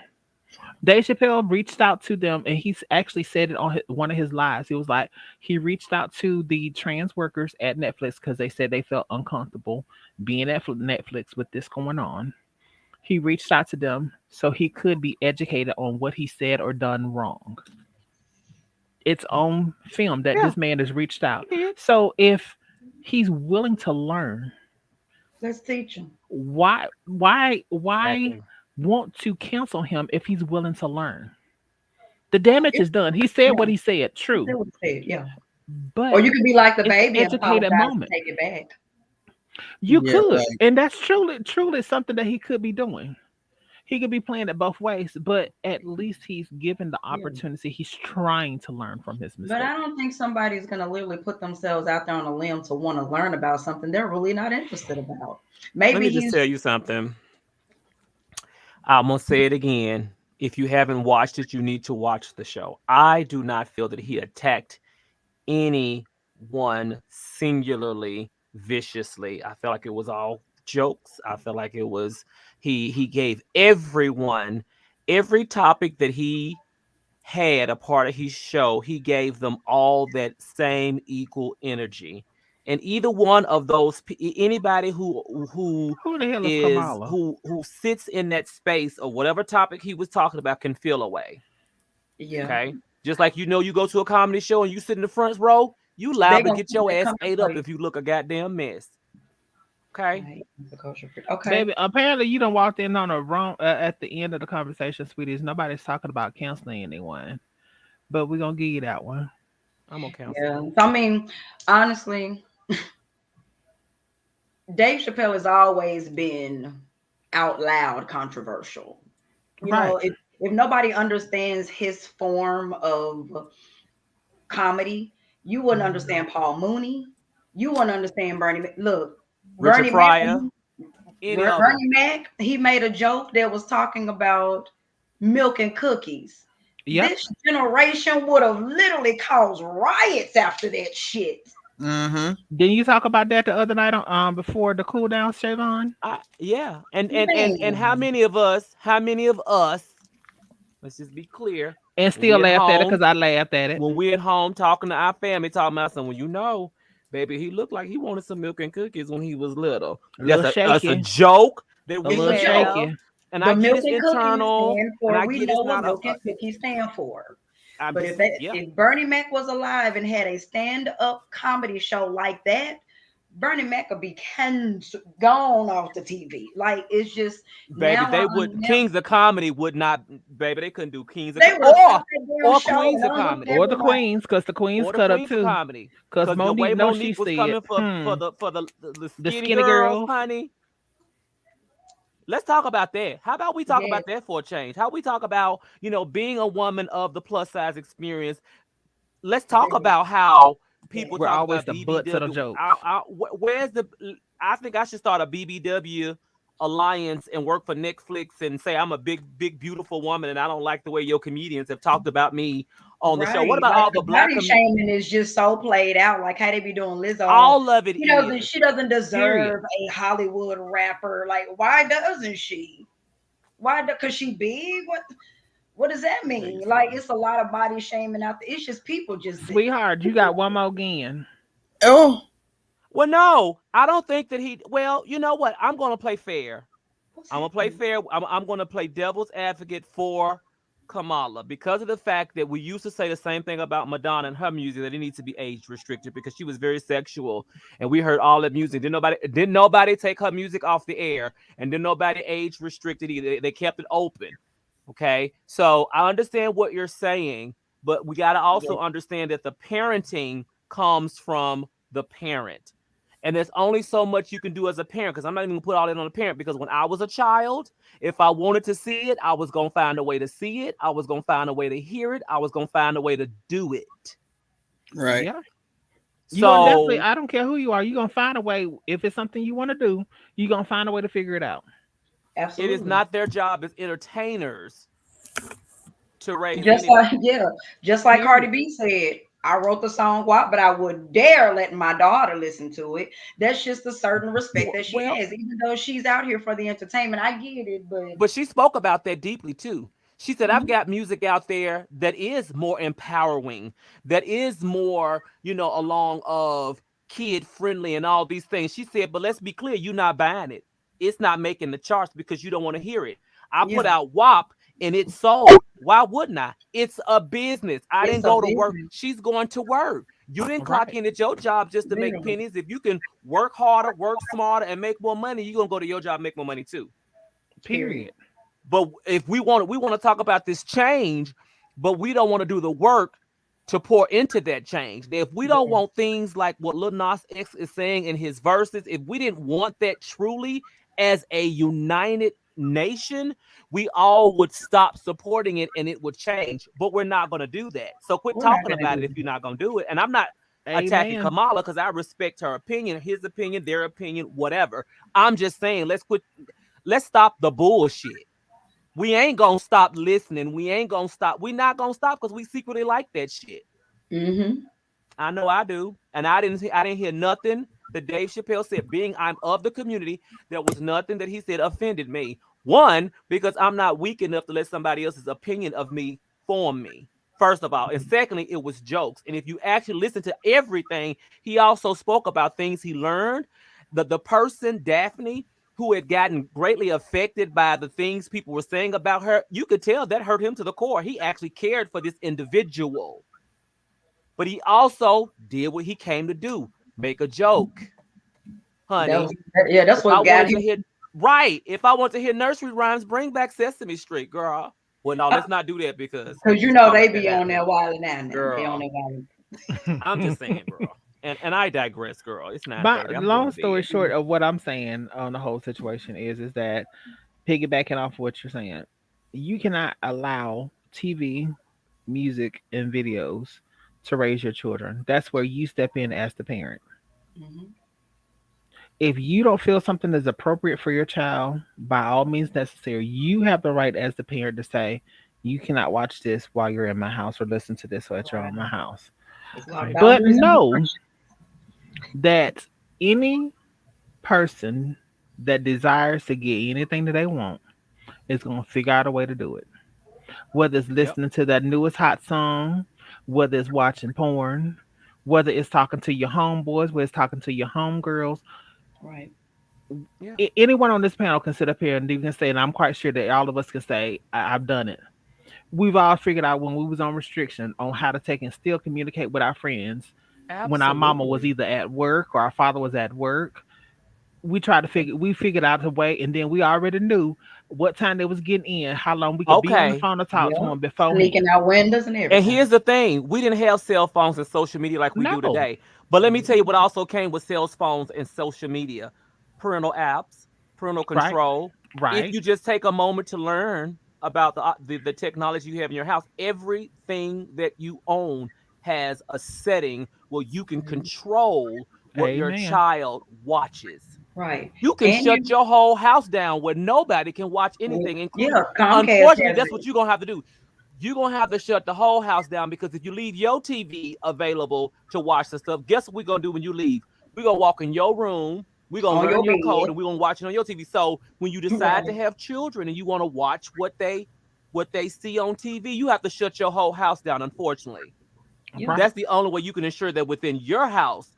Dave Chappelle reached out to them, and he's actually said it on one of his lives. He was like, he reached out to the trans workers at Netflix because they said they felt uncomfortable being at Netflix with this going on. He reached out to them so he could be educated on what he said or done wrong. It's on film that Yeah, this man has reached out. he did. So if he's willing to learn, Let's teach them. why Exactly. want to cancel him if he's willing to learn? The damage is done. He said what Yeah, he said, I see true, what you said. Yeah. Or but you could be like the it's an baby and educated apologize and moment. take it back. You yeah, could, right. and that's truly something that he could be doing. He could be playing it both ways, but at least he's given the Yeah. opportunity. He's trying to learn from his But I mistake. don't think somebody's gonna literally put themselves out there on a limb to want to learn about something they're really not interested about. Let Maybe me just he's tell you something. I'm gonna say it again. If you haven't watched it, you need to watch the show. I do not feel that he attacked anyone singularly viciously. I felt like it was all jokes. I felt like it was he gave everyone every topic that he had a part of his show, he gave them all that same equal energy. And either one of those anybody who Who the hell is is Kamala? who sits in that space or whatever topic he was talking about can feel away. yeah. Okay. Just like you go to a comedy show and you sit in the front row, you They liable to gonna get your they ass coming ate for up you. if you look a goddamn mess. Okay. Right. The culture. Okay. Baby, apparently you don't walked in on a wrong at the end of the conversation, sweeties. Nobody's talking about canceling anyone, but we're gonna give you that one. I'm gonna counsel Yeah. him. So, I mean, honestly, Dave Chappelle has always been out loud controversial. You know, Right. if nobody understands his form of comedy, you wouldn't understand Paul Mooney. You wouldn't understand Bernie. Look, Richard Bernie Mac. Pryor, any of them. Bernie Mac. He made a joke that was talking about milk and cookies. Yep. This generation would have literally caused riots after that shit. Mm-hmm. Didn't you talk about that the other night on before the cool down, Shavon? Yeah. And how Man, many of us, let's just be clear, And when we still at laughed at it home, because I laughed at it. talking to our family, talking about something, baby, he looked like he wanted some milk and cookies when he was little. A little That's a shaky. joke that A we it's a little joke. have, shaky. and The I get milk it's and cookies internal, stand and for, I we get know it's what not milk and cookies stand for. I'm But if just that yeah. if Bernie Mac was alive and had a stand-up comedy show like that, Bernie Mac would be gone off the TV. Like it's just Baby, now they would now Kings of Comedy would not, baby, they couldn't do Kings of they would have or stopped that damn show Queens and of unhooked Comedy Or the everybody. queens, because the queens or the cut up Queens of too. Comedy. Because Because the way Monique knows she Monique was said, coming for the the skinny skinny girls, girls. honey. Let's talk about that. How about we talk Yes, about that for a change? How we talk about, being a woman of the plus size experience. Let's talk yes, about how people We're yes. talk always about the butts of the BBW. jokes. Where's the? I think I should start a BBW alliance and work for Netflix and say I'm a big, beautiful woman and I don't like the way your comedians have talked about me on the show. What Right. about Like all the the black body shaming is just so played out. Like how they be doing Lizzo. all of it is She doesn't Period. deserve a Hollywood rapper. Like, why doesn't she? Why because she big? What does that mean? Like listen. it's a lot of body shaming out there. It's just people just Sweetheart, you got one more again. Oh, Well, no, I don't think that he. Well, you know what? I'm gonna play fair. what's I'm gonna play happening? fair. I'm gonna play devil's advocate for Kamala because of the fact that we used to say the same thing about Madonna and her music that it needs to be age restricted because she was very sexual and we heard all that music. Didn't nobody take her music off the air and didn't nobody age restricted either. They kept it open. Okay. So I understand what you're saying, but we got to Yeah. also understand that the parenting comes from the parent. And there's only so much you can do as a parent, because I'm not even gonna put all that on the parent. Because when I was a child, if I wanted to see it, I was gonna find a way to see it. I was gonna find a way to hear it. I was gonna find a way to do it. Right. Yeah. You're gonna definitely, So I don't care who you are, you're gonna find a way. If it's something you want to do, you're gonna find a way to figure it out. it is Absolutely. not their job as entertainers to raise Just anybody. like yeah, just like Cardi Period. B said, I wrote the song WAP, but I would dare let my daughter listen to it. That's just a certain respect that she Well, has, even though she's out here for the entertainment. I get it, but but she spoke about that deeply too. She said, I've mhm, got music out there that is more empowering, that is more, along of kid friendly and all these things. She said, but let's be clear, you're not buying it. It's not making the charts because you don't want to hear it. I put yeah, out WAP and it sold. Why wouldn't I? It's a business. I it's didn't a go to work. business. She's going to work. You didn't clock Right. in at your job just to make Literally. pennies. If you can work harder, work smarter, and make more money, you're going to go to your job and make more money too. Period. Period. But if we want to talk about this change, but we don't want to do the work to pour into that change. If we don't Yeah. want things like what Lil Nas X is saying in his verses, if we didn't want that truly as a united nation, we all would stop supporting it and it would change. But we're not going to do that. So quit We're not talking gonna about do it if you're that. not going to do it. And I'm not attacking Amen. Kamala because I respect her opinion, his opinion, their opinion, whatever. I'm just saying let's stop the bullshit. We ain't gonna stop listening. We ain't gonna stop. We not gonna stop because we secretly like that shit. Hmm. I know I do. And I didn't hear nothing that Dave Chappelle said. Being I'm of the community, there was nothing that he said offended me. One, because I'm not weak enough to let somebody else's opinion of me form me. First of all. And secondly, it was jokes. And if you actually listen to everything, he also spoke about things he learned. The person, Daphne, who had gotten greatly affected by the things people were saying about her, you could tell that hurt him to the core. He actually cared for this individual, but he also did what he came to do, make a joke. That was Honey, yeah. That's if I what got wanted to him. hear, right, if I want to hear nursery rhymes, bring back Sesame Street, girl. Well, no, let's not do that because Because we you know don't they let that be on happen. there wilding out now. They on Girl, there wilding. I'm just saying, girl. And I digress, girl. It's My 9:30. I'm going long to story bed. short of what I'm saying on the whole situation is that piggybacking off what you're saying, you cannot allow TV, music, and videos to raise your children. That's where you step in as the parent. Hmm. If you don't feel something is appropriate for your child, by all means necessary, you have the right as the parent to say, you cannot watch this while you're in my house or listen to this while you're Right. in my house. There's a lot of But boundaries and know restrictions. that any person that desires to get anything that they want is going to figure out a way to do it. Whether it's Yep. listening to that newest hot song, whether it's watching porn, whether it's talking to your homeboys, whether it's talking to your homegirls, Right. Yeah. anyone on this panel can sit up here and you can say, and I'm quite sure that all of us can say, I've done it. We've all figured out when we was on restriction on how to take and still communicate with our friends when our mama was Absolutely. either at work or our father was at work. We figured out a way, and then we already knew what time they was getting in, how long we could be on the Okay. phone to talk to Yeah. them Sneaking beforehand. out windows and And everything. here's the thing, we didn't have cell phones and social media like we do No. today. But let me tell you what Mhm. also came with cell phones and social media: parental apps, parental Right. control. If Right. you just take a moment to learn about the technology you have in your house, everything that you own has a setting where you can Mhm. control what your Amen. child watches. Right. You can And shut you, your whole house down where nobody can watch anything, including, yeah, Comcast unfortunately, has that's it. what you're going to have to do. You're going to have to shut the whole house down because if you leave your TV available to watch the stuff, guess what we're going to do when you leave? We're going to walk in your room. We're going to On learn your your code bed. and we're going to watch it on your TV. So when you decide to Right. have children and you want to watch what they see on TV, you have to shut your whole house down, unfortunately. Yeah. Right. That's the only way you can ensure that within your house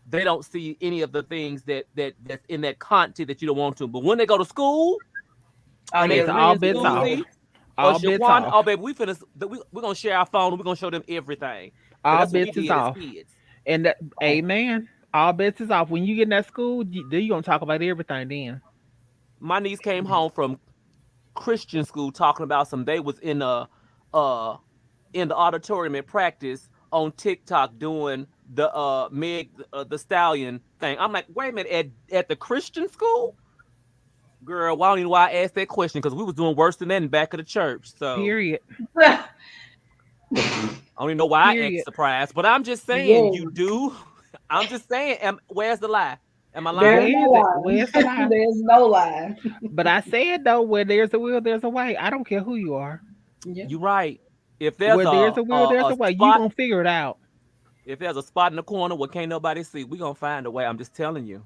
they don't see any of the things that's in that content that you don't want to. But when they go to school Oh and they yeah, It's all friends bets we off. Lucy or All bets Shaquan, off. oh baby, we're gonna share our phone and we're gonna show them everything. Because All that's what we bets is did as off. kids. And that, right. amen. All bets is off. When you get in that school, then you gonna talk about everything then. My niece came home from Christian school talking about some they was uh in the auditorium at practice on TikTok doing the Meg the Stallion thing. I'm like, wait a minute, at the Christian school? Girl, why don't you know why I asked that question? Because we was doing worse than that in the back of the church. So Period. I don't even know why I act Period. surprised. But I'm just saying, you Yes, do. I'm just saying, where's the lie? Am I there's lying? Where no is it? lie. Where's the lie? There's no lie. But I said though, where there's a will, there's a way. I don't care who you are. Yeah. You're right. If there's Where there's a will, there's a a way. You spot, gonna figure it out, if there's a spot in the corner where can't nobody see, we gonna find a way. I'm just telling you.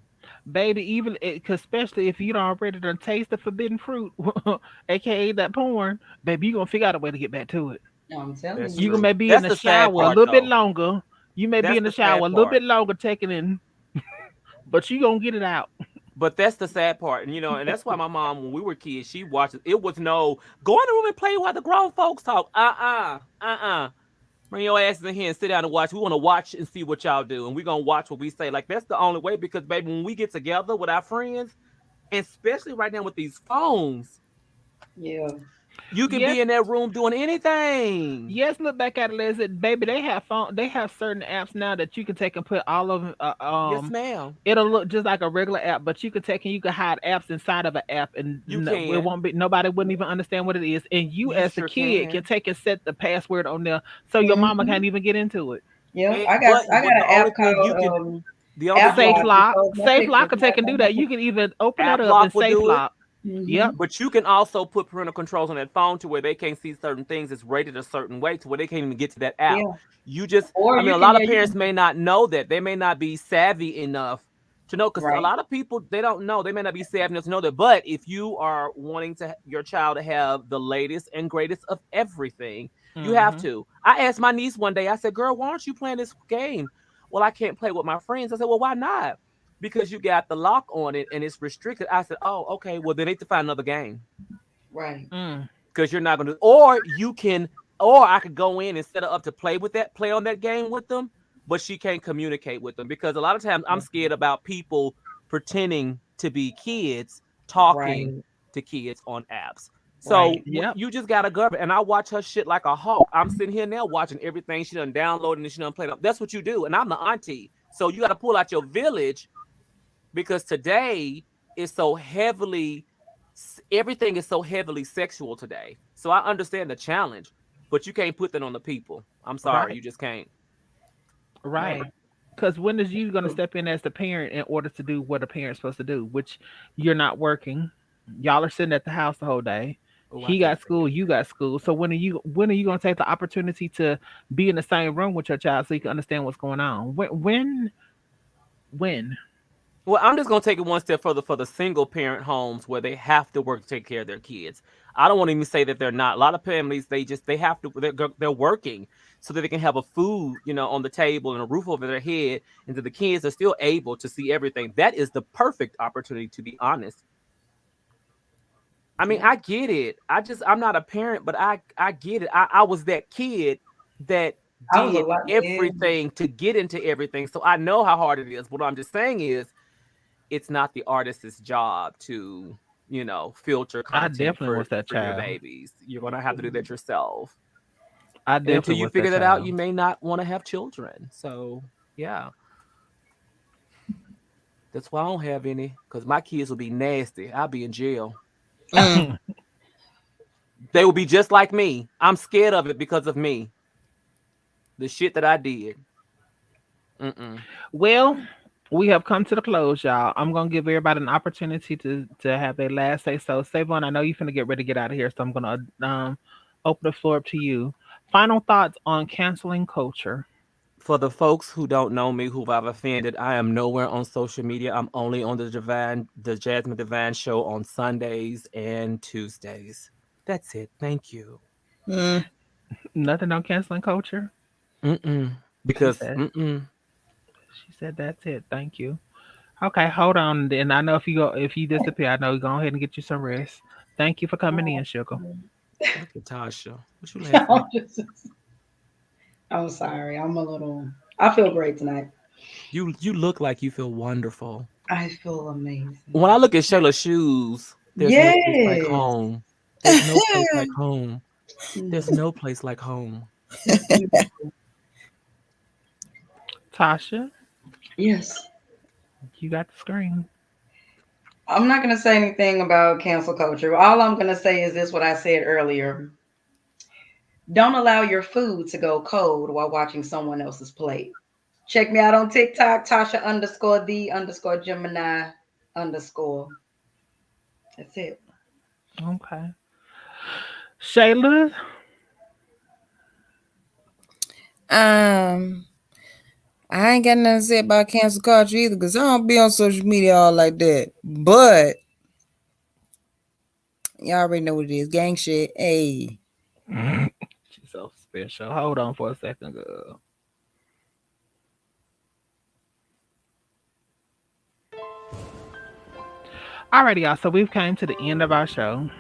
baby. Even cause especially if you don't already done taste the forbidden fruit, aka that porn, baby, you gonna figure out a way to get back to it. I'm telling That's You you. gonna true. may be in That's the the sad shower a part, little bit though. longer. You may be That's in the the shower sad a little part. bit longer taking in, but you gonna get it out. But that's the sad part, and and that's why my mom, when we were kids, she watched it. It was no go in the room and play while the grown folks talk. Bring your asses in here and sit down and watch. We want to watch and see what y'all do, and we're gonna watch what we say. Like that's the only way because, baby, when we get together with our friends, and especially right now with these phones, Yeah. you can Yes, be in that room doing anything. yes. Look back at it, Leslie. Baby, they have phone. They have certain apps now that you can take and put all of them. Yes, ma'am. It'll look just like a regular app, but you can take and you can hide apps inside of an app, and You no, it can. won't be nobody wouldn't even understand what it is. And you, You as the sure kid, can can. take and set the password on there, so your mama Hmm. can't even get into it. Yeah. And, I got but an the app only thing you called can, the only App thing you Safe Lock. can, It lock, shows my safe lock pictures can take right and do now. that. You can even open that app up and lock will safe do it. lock. Hmm. Yep, But you can also put parental controls on that phone to where they can't see certain things. It's rated a certain way to where they can't even get to that app. Yeah. You just, Or I mean, you a can, lot yeah, of you parents can. may not know that. They may not be savvy enough to know because a Right. lot of people, they don't know. They may not be savvy enough to know that. But if you are wanting to your child to have the latest and greatest of everything, you have mm-hmm. to. I asked my niece one day, I said, girl, why aren't you playing this game? Well, I can't play with my friends. I said, well, why not? Because you got the lock on it and it's restricted. I said, oh, okay. Well, they need to find another game Right. Mm. because you're not going to, or you can, or I could go in and set her up to play with that, play on that game with them, but she can't communicate with them because a lot of times I'm scared about people pretending to be kids talking Right. to kids on apps. So Right. Yep. you just gotta govern. And I watch her shit like a hawk. I'm sitting here now watching everything she done downloaded and she done played up. That's what you do. And I'm the auntie. So you got to pull out your village because today is so heavily everything is so heavily sexual today. So I understand the challenge, but you can't put that on the people. I'm sorry, Right. you just can't. Right. Right. Because when is you going to step in as the parent in order to do what a parent's supposed to do, which you're not working. Y'all are sitting at the house the whole day. Oh, I He can't got say school, it. you got school. So when are you going to take the opportunity to be in the same room with your child so you can understand what's going on? When? Well, I'm just gonna take it one step further for the single parent homes where they have to work to take care of their kids. I don't want to even say that they're not. A lot of families they have to they're working so that they can have a food on the table and a roof over their head, and that the kids are still able to see everything. That is the perfect opportunity, to be honest. I mean, Yeah. I get it. I'm not a parent, but I get it. I was that kid that I was a did lot. Yeah. everything to get into everything, so I know how hard it is. What I'm just saying is it's not the artist's job to, filter I content definitely for was that your child. babies. You're gonna have to do that yourself. I And until definitely you was figure that that out, you child. may not want to have children. So yeah, that's why I don't have any. Because my kids will be nasty. I'll be in jail. Mm. They will be just like me. I'm scared of it because of me. The shit that I did. Mm-mm. Well, we have come to the close, y'all. I'm gonna give everybody an opportunity to have their last say. So, Savon, I know you're finna get ready to get out of here, so I'm gonna open the floor up to you. Final thoughts on canceling culture. For the folks who don't know me, who I've offended, I am nowhere on social media. I'm only on the Jasmine Divine show on Sundays and Tuesdays. That's it. Thank you. Mm. Nothing on canceling culture. Mm-mm. She Because said. mm-mm. She said that's it. Thank you. Okay, hold on. Then I know if you disappear, I know you go ahead and get you some rest. Thank you for coming in, sugar. Look at Tasha. What you laughing I'm at? just- I'm sorry. I'm a little. I feel great tonight. You look like you feel wonderful. I feel When amazing. I look at Shayla's shoes, there's no place like Yes. home. There's no place like home. There's no place like home. Tasha, Yes. you got the screen. I'm not going to say anything about cancel culture. All I'm going to say is this: what I said earlier. Don't allow your food to go cold while watching someone else's plate. Check me out on TikTok, Tasha underscore the underscore Gemini underscore. That's it. Okay. Shayla, Um, I ain't got nothing to say about cancel culture either, because I don't be on social media all like that. But y'all already know what it is. Gang shit. Hey. she's so special. Hold on for a second, girl. Alrighty, y'all. So we've came to the end of our show.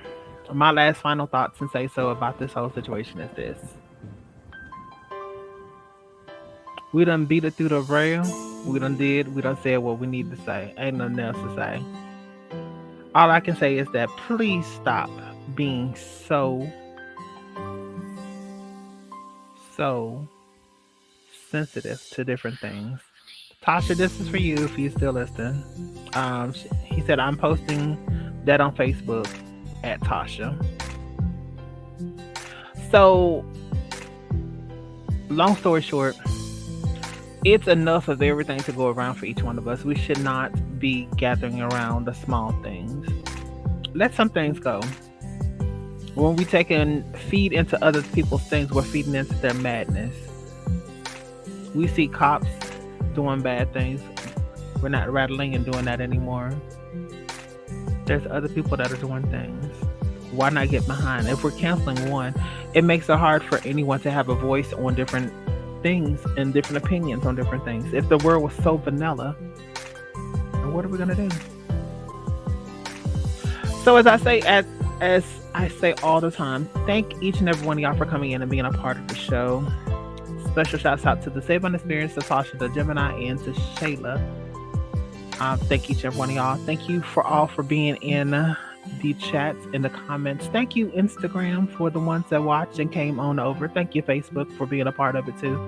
My last final thoughts and say so about this whole situation is this. We done beat it through the rail. We done said what we need to say. Ain't nothing else to say. All I can say is that please stop being so sensitive to different things. Tasha, this is for you if you still listening. He said, I'm posting that on Facebook at Tasha. So, long story short, it's enough of everything to go around for each one of us. We should not be gathering around the small things. Let some things go. When we take and feed into other people's things, we're feeding into their madness. We see cops doing bad things. We're not rattling and doing that anymore. There's other people that are doing things. Why not get behind? If we're canceling one, it makes it hard for anyone to have a voice on different things and different opinions on different things. If the world was so vanilla, then what are we gonna do? So as I say all the time, thank each and every one of y'all for coming in and being a part of the show. Special shouts out to the Save On Experience, to Tasha, the Gemini, and to Shayla. Thank each and every one of y'all. Thank you for being in the chats, in the comments. Thank you, Instagram, for the ones that watched and came on over. Thank you, Facebook, for being a part of it too.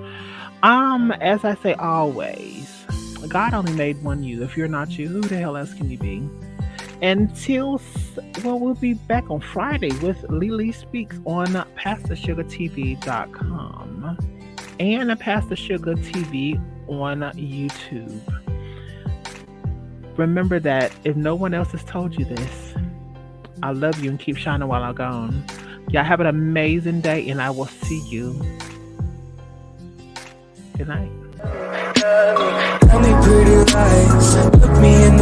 As I say always, God only made one you. If you're not you, who the hell else can you be? We'll be back on Friday with Lily Speaks on PastorSugarTV.com and Pastor Sugar TV on YouTube. Remember that if no one else has told you this, I love you and keep shining while I'm gone. Y'all have an amazing day, and I will see you. Good night. Tell me pretty lies, look me in the